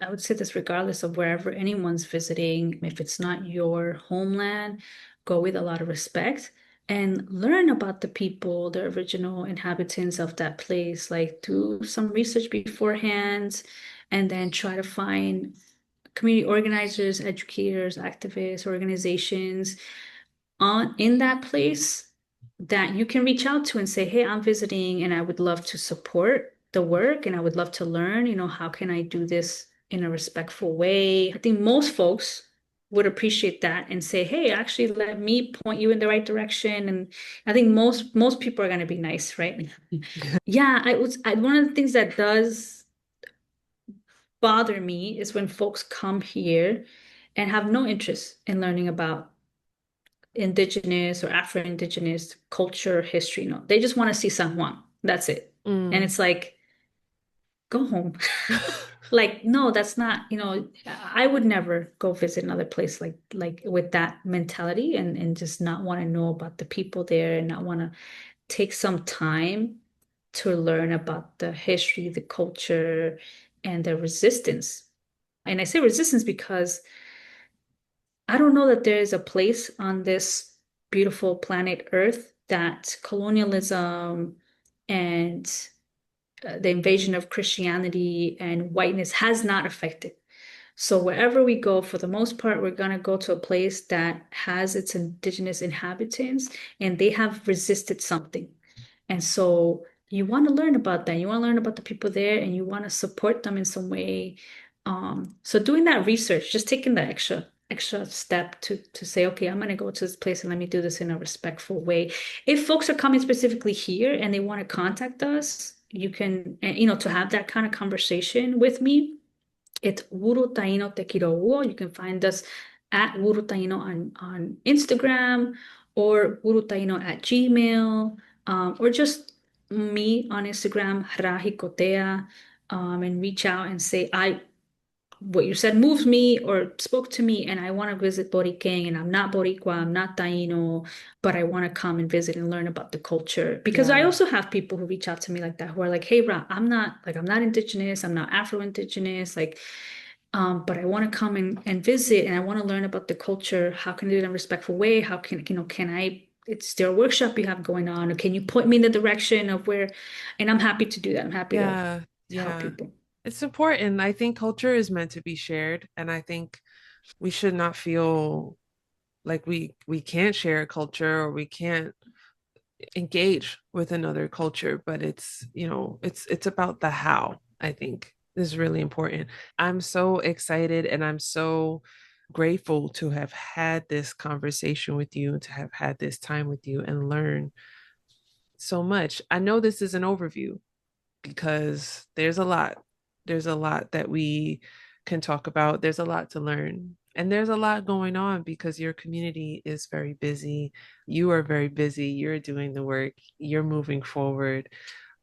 I would say this regardless of wherever anyone's visiting, if it's not your homeland, go with a lot of respect and learn about the people, the original inhabitants of that place. Like do some research beforehand and then try to find community organizers, educators, activists, organizations on in that place that you can reach out to and say, hey, I'm visiting and I would love to support the work and I would love to learn, how can I do this in a respectful way? I think most folks would appreciate that and say, hey, actually let me point you in the right direction. And I think most people are going to be nice, right? Yeah, one of the things that does bother me is when folks come here and have no interest in learning about indigenous or Afro-Indigenous culture, history. No, they just want to see San Juan. That's it. And Mm. it's like, go home. Like, no, that's not, I would never go visit another place like with that mentality and just not want to know about the people there and not want to take some time to learn about the history, the culture, and the resistance. And I say resistance because I don't know that there is a place on this beautiful planet Earth that colonialism and the invasion of Christianity and whiteness has not affected. So wherever we go, for the most part, we're gonna go to a place that has its indigenous inhabitants and they have resisted something. And so you want to learn about that. You want to learn about the people there and you want to support them in some way. So doing that research, just taking the extra step to say, okay, I'm gonna go to this place and let me do this in a respectful way. If folks are coming specifically here and they want to contact us, you can, to have that kind of conversation with me. It's Wuru Taino Tekiro'uo. You can find us at Wuru Taino on Instagram or Wuru Taino at Gmail, or just me on Instagram, Ra Jikotea, and reach out and say, what you said moves me or spoke to me, and I want to visit Boriken, and I'm not Boricua, I'm not Taino, but I want to come and visit and learn about the culture. Because I Yeah. also have people who reach out to me like that, who are like, hey, Ra, I'm not indigenous, I'm not Afro-Indigenous, like, but I want to come and visit and I want to learn about the culture. How can I do it in a respectful way? How can I, it's there a workshop you have going on, or can you point me in the direction of where, and I'm happy to do that. I'm happy Yeah. to help Yeah. people. It's important. I think culture is meant to be shared, and I think we should not feel like we can't share a culture or we can't engage with another culture, but it's about the how, I think is really important. I'm so excited and I'm so grateful to have had this conversation with you and to have had this time with you and learn so much. I know this is an overview because there's a lot that we can talk about. There's a lot to learn. And there's a lot going on because your community is very busy. You are very busy. You're doing the work. You're moving forward.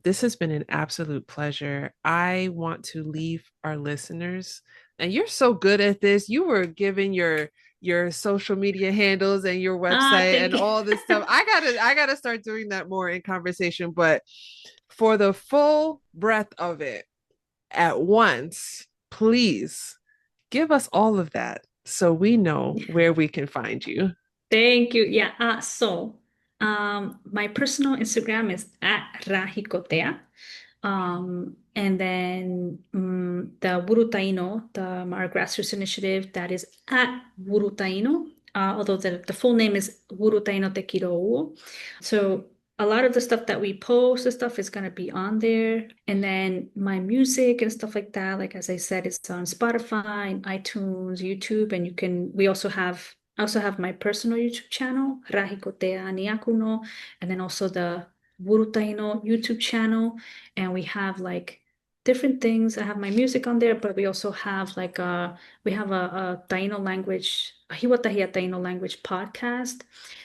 This has been an absolute pleasure. I want to leave our listeners, and you're so good at this. You were giving your social media handles and your website Thank and you. all this stuff. I gotta start doing that more in conversation, but for the full breadth of it at once, please give us all of that so we know where we can find you. Thank you. Yeah. My personal Instagram is at Rahikotea. And then the Wuru Taino, our grassroots initiative, that is at Wuru Taino, although the full name is Wuru Taino Tekiro'uo. So a lot of the stuff that we post, the stuff is going to be on there. And then my music and stuff like that, like as I said, it's on Spotify, iTunes, YouTube, and I also have my personal YouTube channel, Ra Jikotea Niaku'no, and then also the Wuru Taino YouTube channel, and we have like different things. I have my music on there, but we also have we have a Taino language, a Hiwatahia Taino language podcast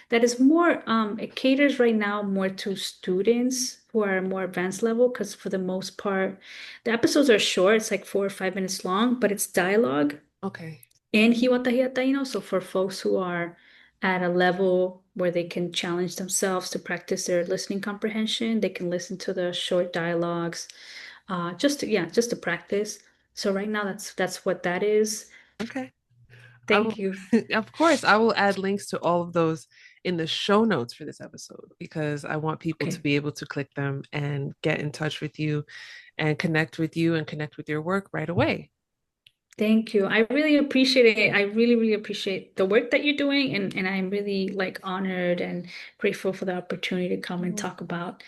that is more it caters right now more to students who are more advanced level, because for the most part the episodes are short, it's like 4 or 5 minutes long, but it's dialogue Okay. in Hiwatahia Taino. So for folks who are at a level where they can challenge themselves to practice their listening comprehension, they can listen to the short dialogues, just to practice. So right now that's what that is. Okay. I will, Thank you. of course, I will add links to all of those in the show notes for this episode because I want people to Okay. be able to click them and get in touch with you and connect with you and connect with your work right away. Thank you. I really appreciate it. I really, really appreciate the work that you're doing, and I'm really like honored and grateful for the opportunity to come and Oh, talk about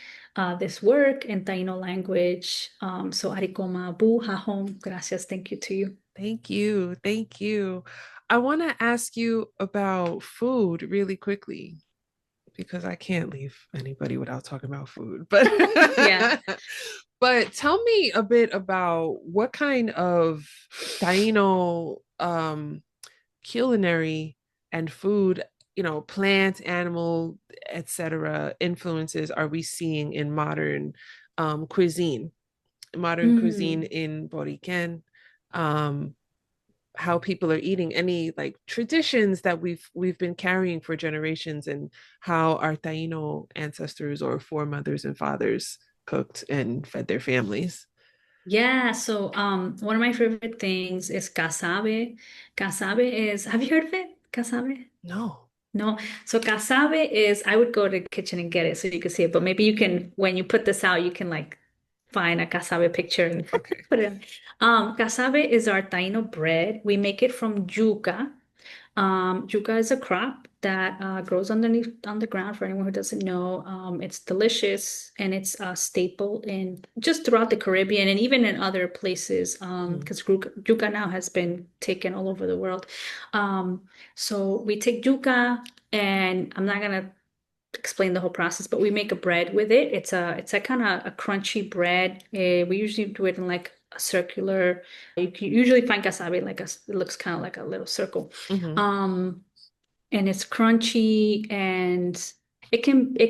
this work in Taino language. So arikoma bu hahom. Gracias. Thank you to you. thank you. Thank you. I want to ask you about food really quickly because I can't leave anybody without talking about food. But Yeah. but tell me a bit about what kind of Taino culinary and food, plant, animal, etc. influences are we seeing in cuisine, modern cuisine Mm. in Boriken? Um, how people are eating, any like traditions that we've been carrying for generations, and how our Taino ancestors or foremothers and fathers cooked and fed their families. Yeah, so one of my favorite things is casabe. Casabe is, have you heard of it? Casabe? No. No. So casabe is, I would go to the kitchen and get it so you can see it. But maybe you can, when you put this out, you can like find a casabe picture and Okay. put it in. Casabe is our Taino bread. We make it from yuca. Yuca is a crop that grows underneath on the ground for anyone who doesn't know. It's delicious and it's a staple in just throughout the Caribbean and even in other places Mm, because yuca now has been taken all over the world. So we take yuca and I'm not gonna explain the whole process, but we make a bread with it. It's a kind of a crunchy bread. We usually do it in like a circular. You can usually find casabe like it looks kind of like a little circle. hmm Um, and it's crunchy and it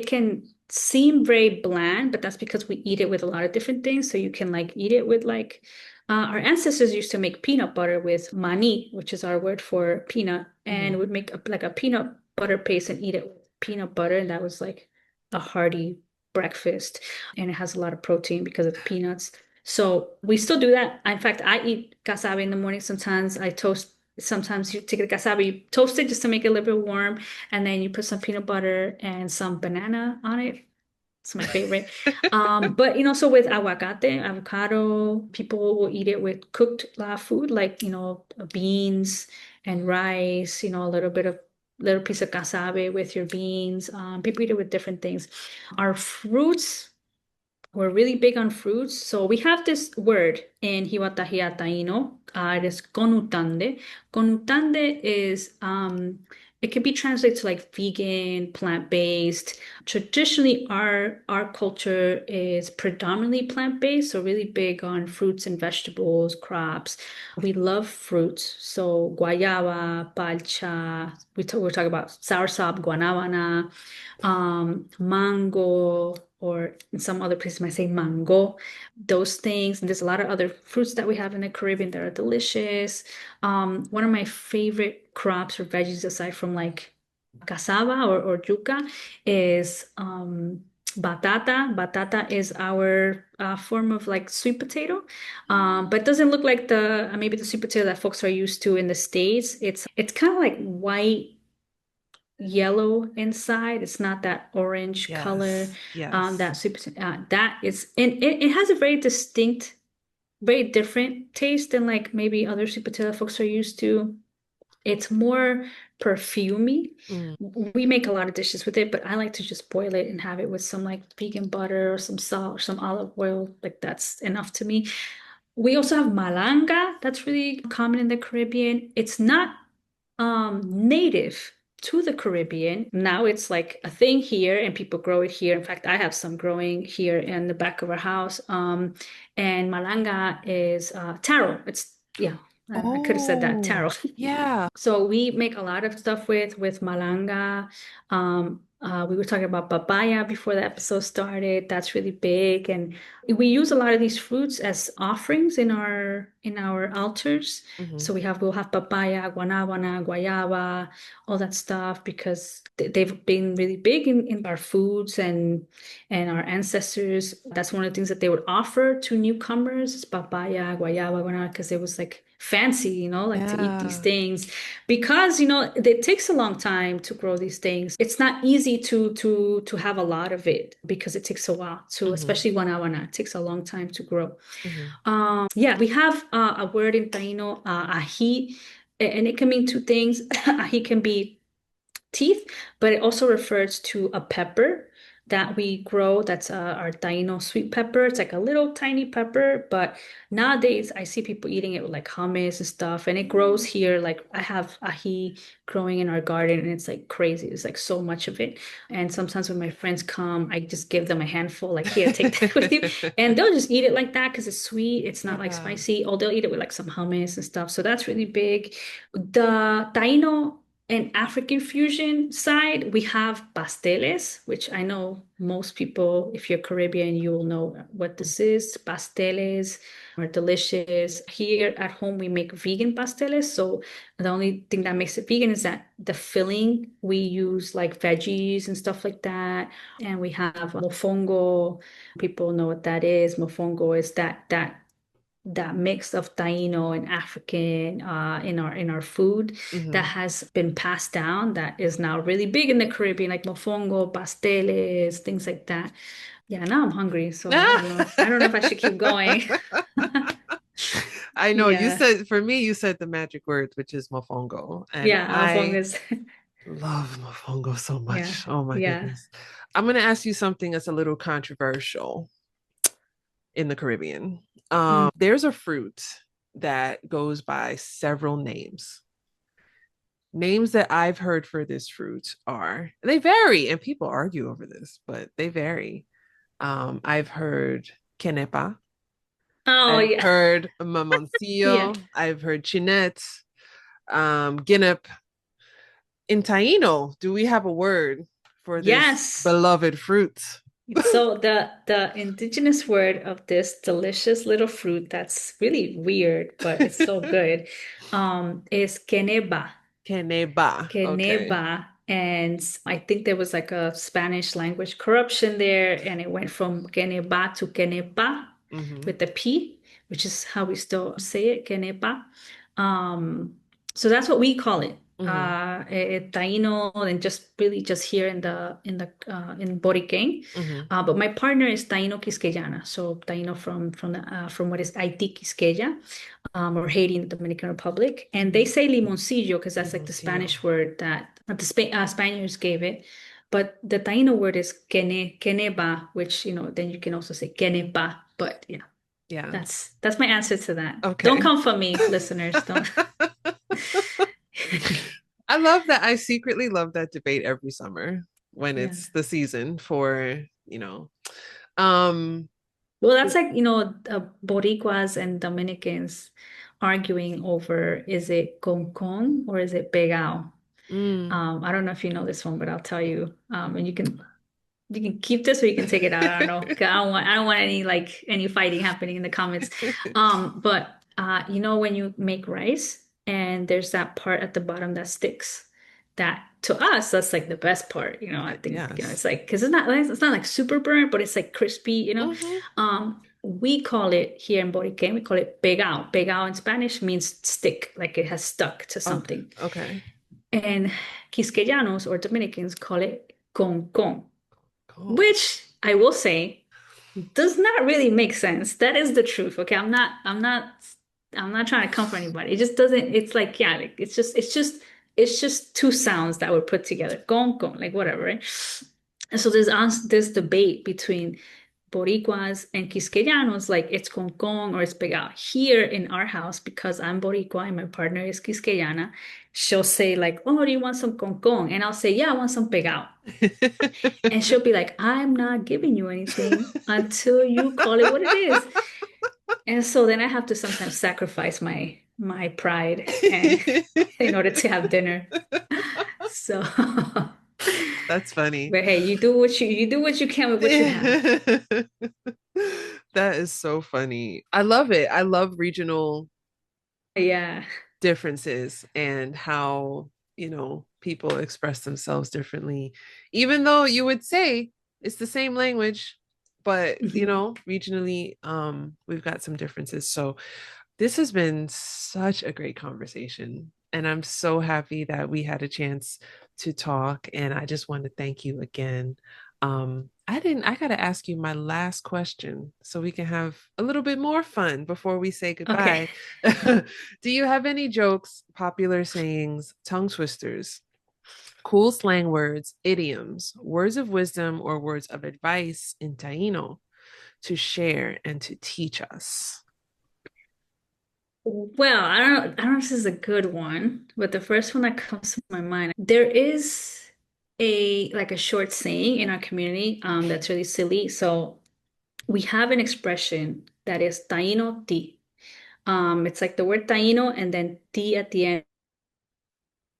can seem very bland, but that's because we eat it with a lot of different things. So you can like eat it with like our ancestors used to make peanut butter with mani, which is our word for peanut, hmm and would make like a peanut butter paste and eat it with peanut butter, and that was like a hearty breakfast, and it has a lot of protein because of the peanuts. So we still do that. In fact, I eat cassava in the morning. Sometimes I toast. Sometimes you take the cassava, you toast it just to make it a little bit warm, and then you put some peanut butter and some banana on it. It's my favorite. But so with aguacate, avocado, people will eat it with cooked food, like beans and rice. A little piece of cassave with your beans. People eat it with different things. Our fruits. We're really big on fruits. So we have this word in Hiwatahia Taino. It is konutande. Konutande is it can be translated to like vegan, plant-based. Traditionally, our culture is predominantly plant-based, so really big on fruits and vegetables, crops. We love fruits. So guayaba, palcha, we're talking about soursop, guanabana, mango, or in some other places might say mango, those things. And there's a lot of other fruits that we have in the Caribbean that are delicious. One of my favorite crops or veggies aside from like cassava or yuca is batata. Batata is our form of like sweet potato, but it doesn't look like the maybe the sweet potato that folks are used to in the States. It's kind of like white yellow inside. It's not that orange color. Yes. Yes. That super that is, and it has a very distinct, very different taste than like maybe other sweet potato folks are used to. It's more perfumey. Mm. We make a lot of dishes with it, but I like to just boil it and have it with some like vegan butter or some salt or some olive oil. Like that's enough to me. We also have malanga. That's really common in the Caribbean. It's not native to the Caribbean. Now it's like a thing here and people grow it here. In fact, I have some growing here in the back of our house. And malanga is taro. It's yeah, I could have said that, Oh, taro. yeah. So we make a lot of stuff with malanga. We were talking about papaya before the episode started. That's really big, and we use a lot of these fruits as offerings in our altars. hmm So we'll have papaya, guanabana, guayaba, all that stuff because they've been really big in our foods and our ancestors. That's one of the things that they would offer to newcomers is papaya, guayaba, guanabana, because it was like fancy, like to eat these Yeah. things because it takes a long time to grow these things. It's not easy to have a lot of it because it takes a while to, hmm especially guanabana. It takes a long time to grow. hmm Yeah, we have a word in Taino, ají, and it can mean two things. Ají can be teeth, but it also refers to a pepper that we grow. That's our Taino sweet pepper. It's like a little tiny pepper, but nowadays I see people eating it with like hummus and stuff, and it grows here. Like I have ají growing in our garden, and it's like crazy. It's like so much of it. And sometimes when my friends come, I just give them a handful, like here, take that with you, and they'll just eat it like that because it's sweet. It's not like Yeah. spicy. Or they'll eat it with like some hummus and stuff. So that's really big. The Taino and African fusion side, we have pasteles, which I know most people, if you're Caribbean, you will know what this is. Pasteles are delicious. Here at home, we make vegan pasteles. So the only thing that makes it vegan is that the filling, we use like veggies and stuff like that. And we have mofongo. People know what that is. Mofongo is that that mix of Taino and African in our food that Hmm. has been passed down that is now really big in the Caribbean, like mofongo, pasteles, things like that. Yeah, now I'm hungry, so I don't know if I should keep going. I know you Yeah. said for me, you said the magic word, which is mofongo. And Yeah, mofongo I is love mofongo so yeah. much. Oh my Yeah. goodness. I'm going to ask you something that's a little controversial in the Caribbean. Mm. There's a fruit that goes by several names. Names that I've heard for this fruit are, they vary, and people argue over this, but they vary. I've heard quenepa. Oh I've yeah. heard Yeah. mamoncillo. I've heard chinette, guinep. In Taino, do we have a word for this Yes. beloved fruit? So the indigenous word of this delicious little fruit that's really weird, but it's so good, is queneba. Queneba. Okay. Queneba. And I think there was like a Spanish language corruption there, and it went from queneba to quenepa Mm-hmm. with the P, which is how we still say it, quenepa. Um, so that's what we call it. Mm-hmm. Taino, and just really just here in Boriken. Mm-hmm. But my partner is Taino Quisqueyana, so Taino from what is Haiti Quisqueya, or Haiti in the Dominican Republic. And they Mm-hmm. say limoncillo because that's like the Limoncillo. Spanish word that Spaniards gave it. But the Taino word is queneba, which, then you can also say quenepa. But yeah, Yeah. that's my answer to that. Don't Okay. come for me, listeners. Don't. I love that. I secretly love that debate every summer when Yeah. it's the season for, um, Well, that's like, Boricuas and Dominicans arguing over, is it con or is it pegao? mm. I don't know if you know this one, but I'll tell you. And you can keep this or you can take it out. I don't know. 'Cause I don't want any fighting happening in the comments. But when you make rice and there's that part at the bottom that sticks, that to us that's like the best part. I think Yes. it's like because it's not like super burnt, but it's like crispy. Hmm. We call it here in Boriken, we call it pegao. Pegao in Spanish means stick, like it has stuck to Okay. something. Okay. And Quisqueyanos or Dominicans call it con, Cool. which I will say does not really make sense. That is the truth. Okay. I'm not trying to comfort anybody. It just doesn't, it's like, yeah, like it's just two sounds that were put together. Con, like whatever, right? And so there's this debate between Boricuas and Quisqueyanos, like it's con or it's pegado. Here in our house, because I'm Boricua and my partner is Quisqueyana, she'll say like, "Oh, do you want some con?" And I'll say, "Yeah, I want some pegado." And she'll be like, "I'm not giving you anything until you call it what it is." And so then I have to sometimes sacrifice my pride and in order to have dinner. So, That's funny. but hey, you do what you can with what you have. That is so funny. I love it. I love regional Yeah. differences and how, people express themselves differently, even though you would say it's the same language, but, Mhm. regionally, we've got some differences. So this has been such a great conversation. And I'm so happy that we had a chance to talk. And I just want to thank you again. I got to ask you my last question so we can have a little bit more fun before we say Okay. goodbye. Do you have any jokes, popular sayings, tongue twisters, cool slang words, idioms, words of wisdom, or words of advice in Taino to share and to teach us? Well, I don't know if this is a good one, but the first one that comes to my mind, there is a short saying in our community that's really silly. So we have an expression that is Taino ti. It's like the word Taino and then ti at the end.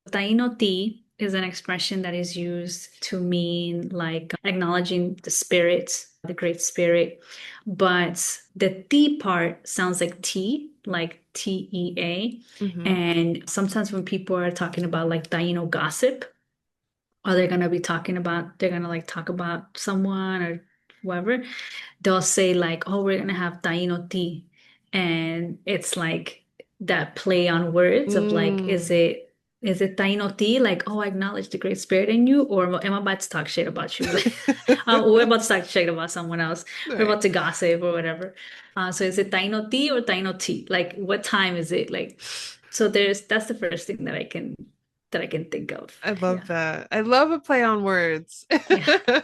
Taino ti is an expression that is used to mean like acknowledging the spirit, the great spirit. But the ti part sounds like tea, like TEA. Mm-hmm. And sometimes when people are talking about like Taino gossip, or they're gonna like talk about someone or whoever, they'll say like, "Oh, we're gonna have Taino tea." And it's like that play on words of like, Mm. is it Taino tea? Like, oh, I acknowledge the great spirit in you, or am I about to talk shit about you? We're about to talk shit about someone else. We're Right. about to gossip or whatever. So is it Taino tea or Taino tea? Like, what time is it? Like, so that's the first thing that I can think of. I love Yeah. that. I love a play on words. Yeah.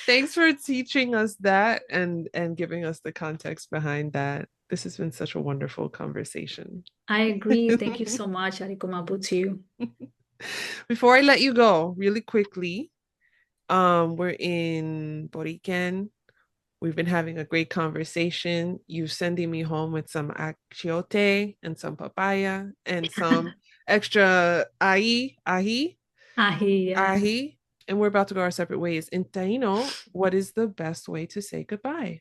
Thanks for teaching us that and giving us the context behind that. This has been such a wonderful conversation. I agree. Thank you so much, Ariko Mabu, to you. Before I let you go, really quickly, we're in Boriken. We've been having a great conversation. You sending me home with some achiote and some papaya and some extra Yeah. ahi, and we're about to go our separate ways. In Taino, what is the best way to say goodbye?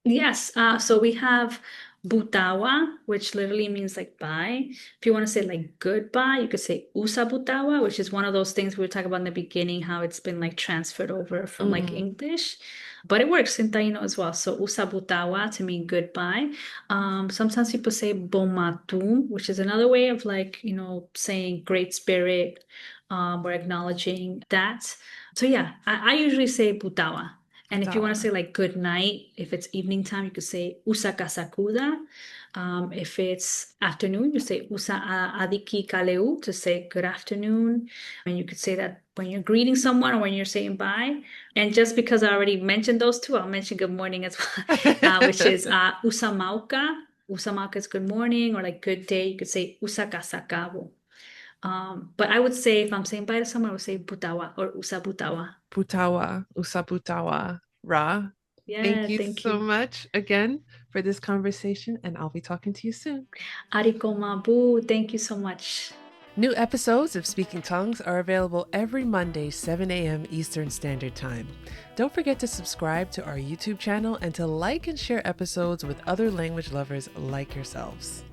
Yes, so we have butawa, which literally means like bye. If you want to say like goodbye, you could say usa butawa, which is one of those things we were talking about in the beginning, how it's been like transferred over from like Mm, English, but it works in Taino as well. So usa butawa to mean goodbye. Sometimes people say bomatu, which is another way of like, saying great spirit, or acknowledging that. So yeah, I usually say butawa. And if you want to butawa. say like good night, if it's evening time, you could say usa kasakuda. If it's afternoon, you say usa adiki kaleu to say good afternoon. And you could say that when you're greeting someone or when you're saying bye. And just because I already mentioned those two, I'll mention good morning as well, which is usa mauka. Usa mauka is good morning or like good day. You could say usa kasakabo. But I would say if I'm saying bye to someone, I would say butawa or usa butawa. Butawa, usabutawa, Ra. Thank Yeah, you thank so you. much again for this conversation, and I'll be talking to you soon. Ariko Mabu, thank you so much. New episodes of Speaking Tongues are available every Monday, 7 a.m. Eastern Standard Time. Don't forget to subscribe to our YouTube channel and to like and share episodes with other language lovers like yourselves.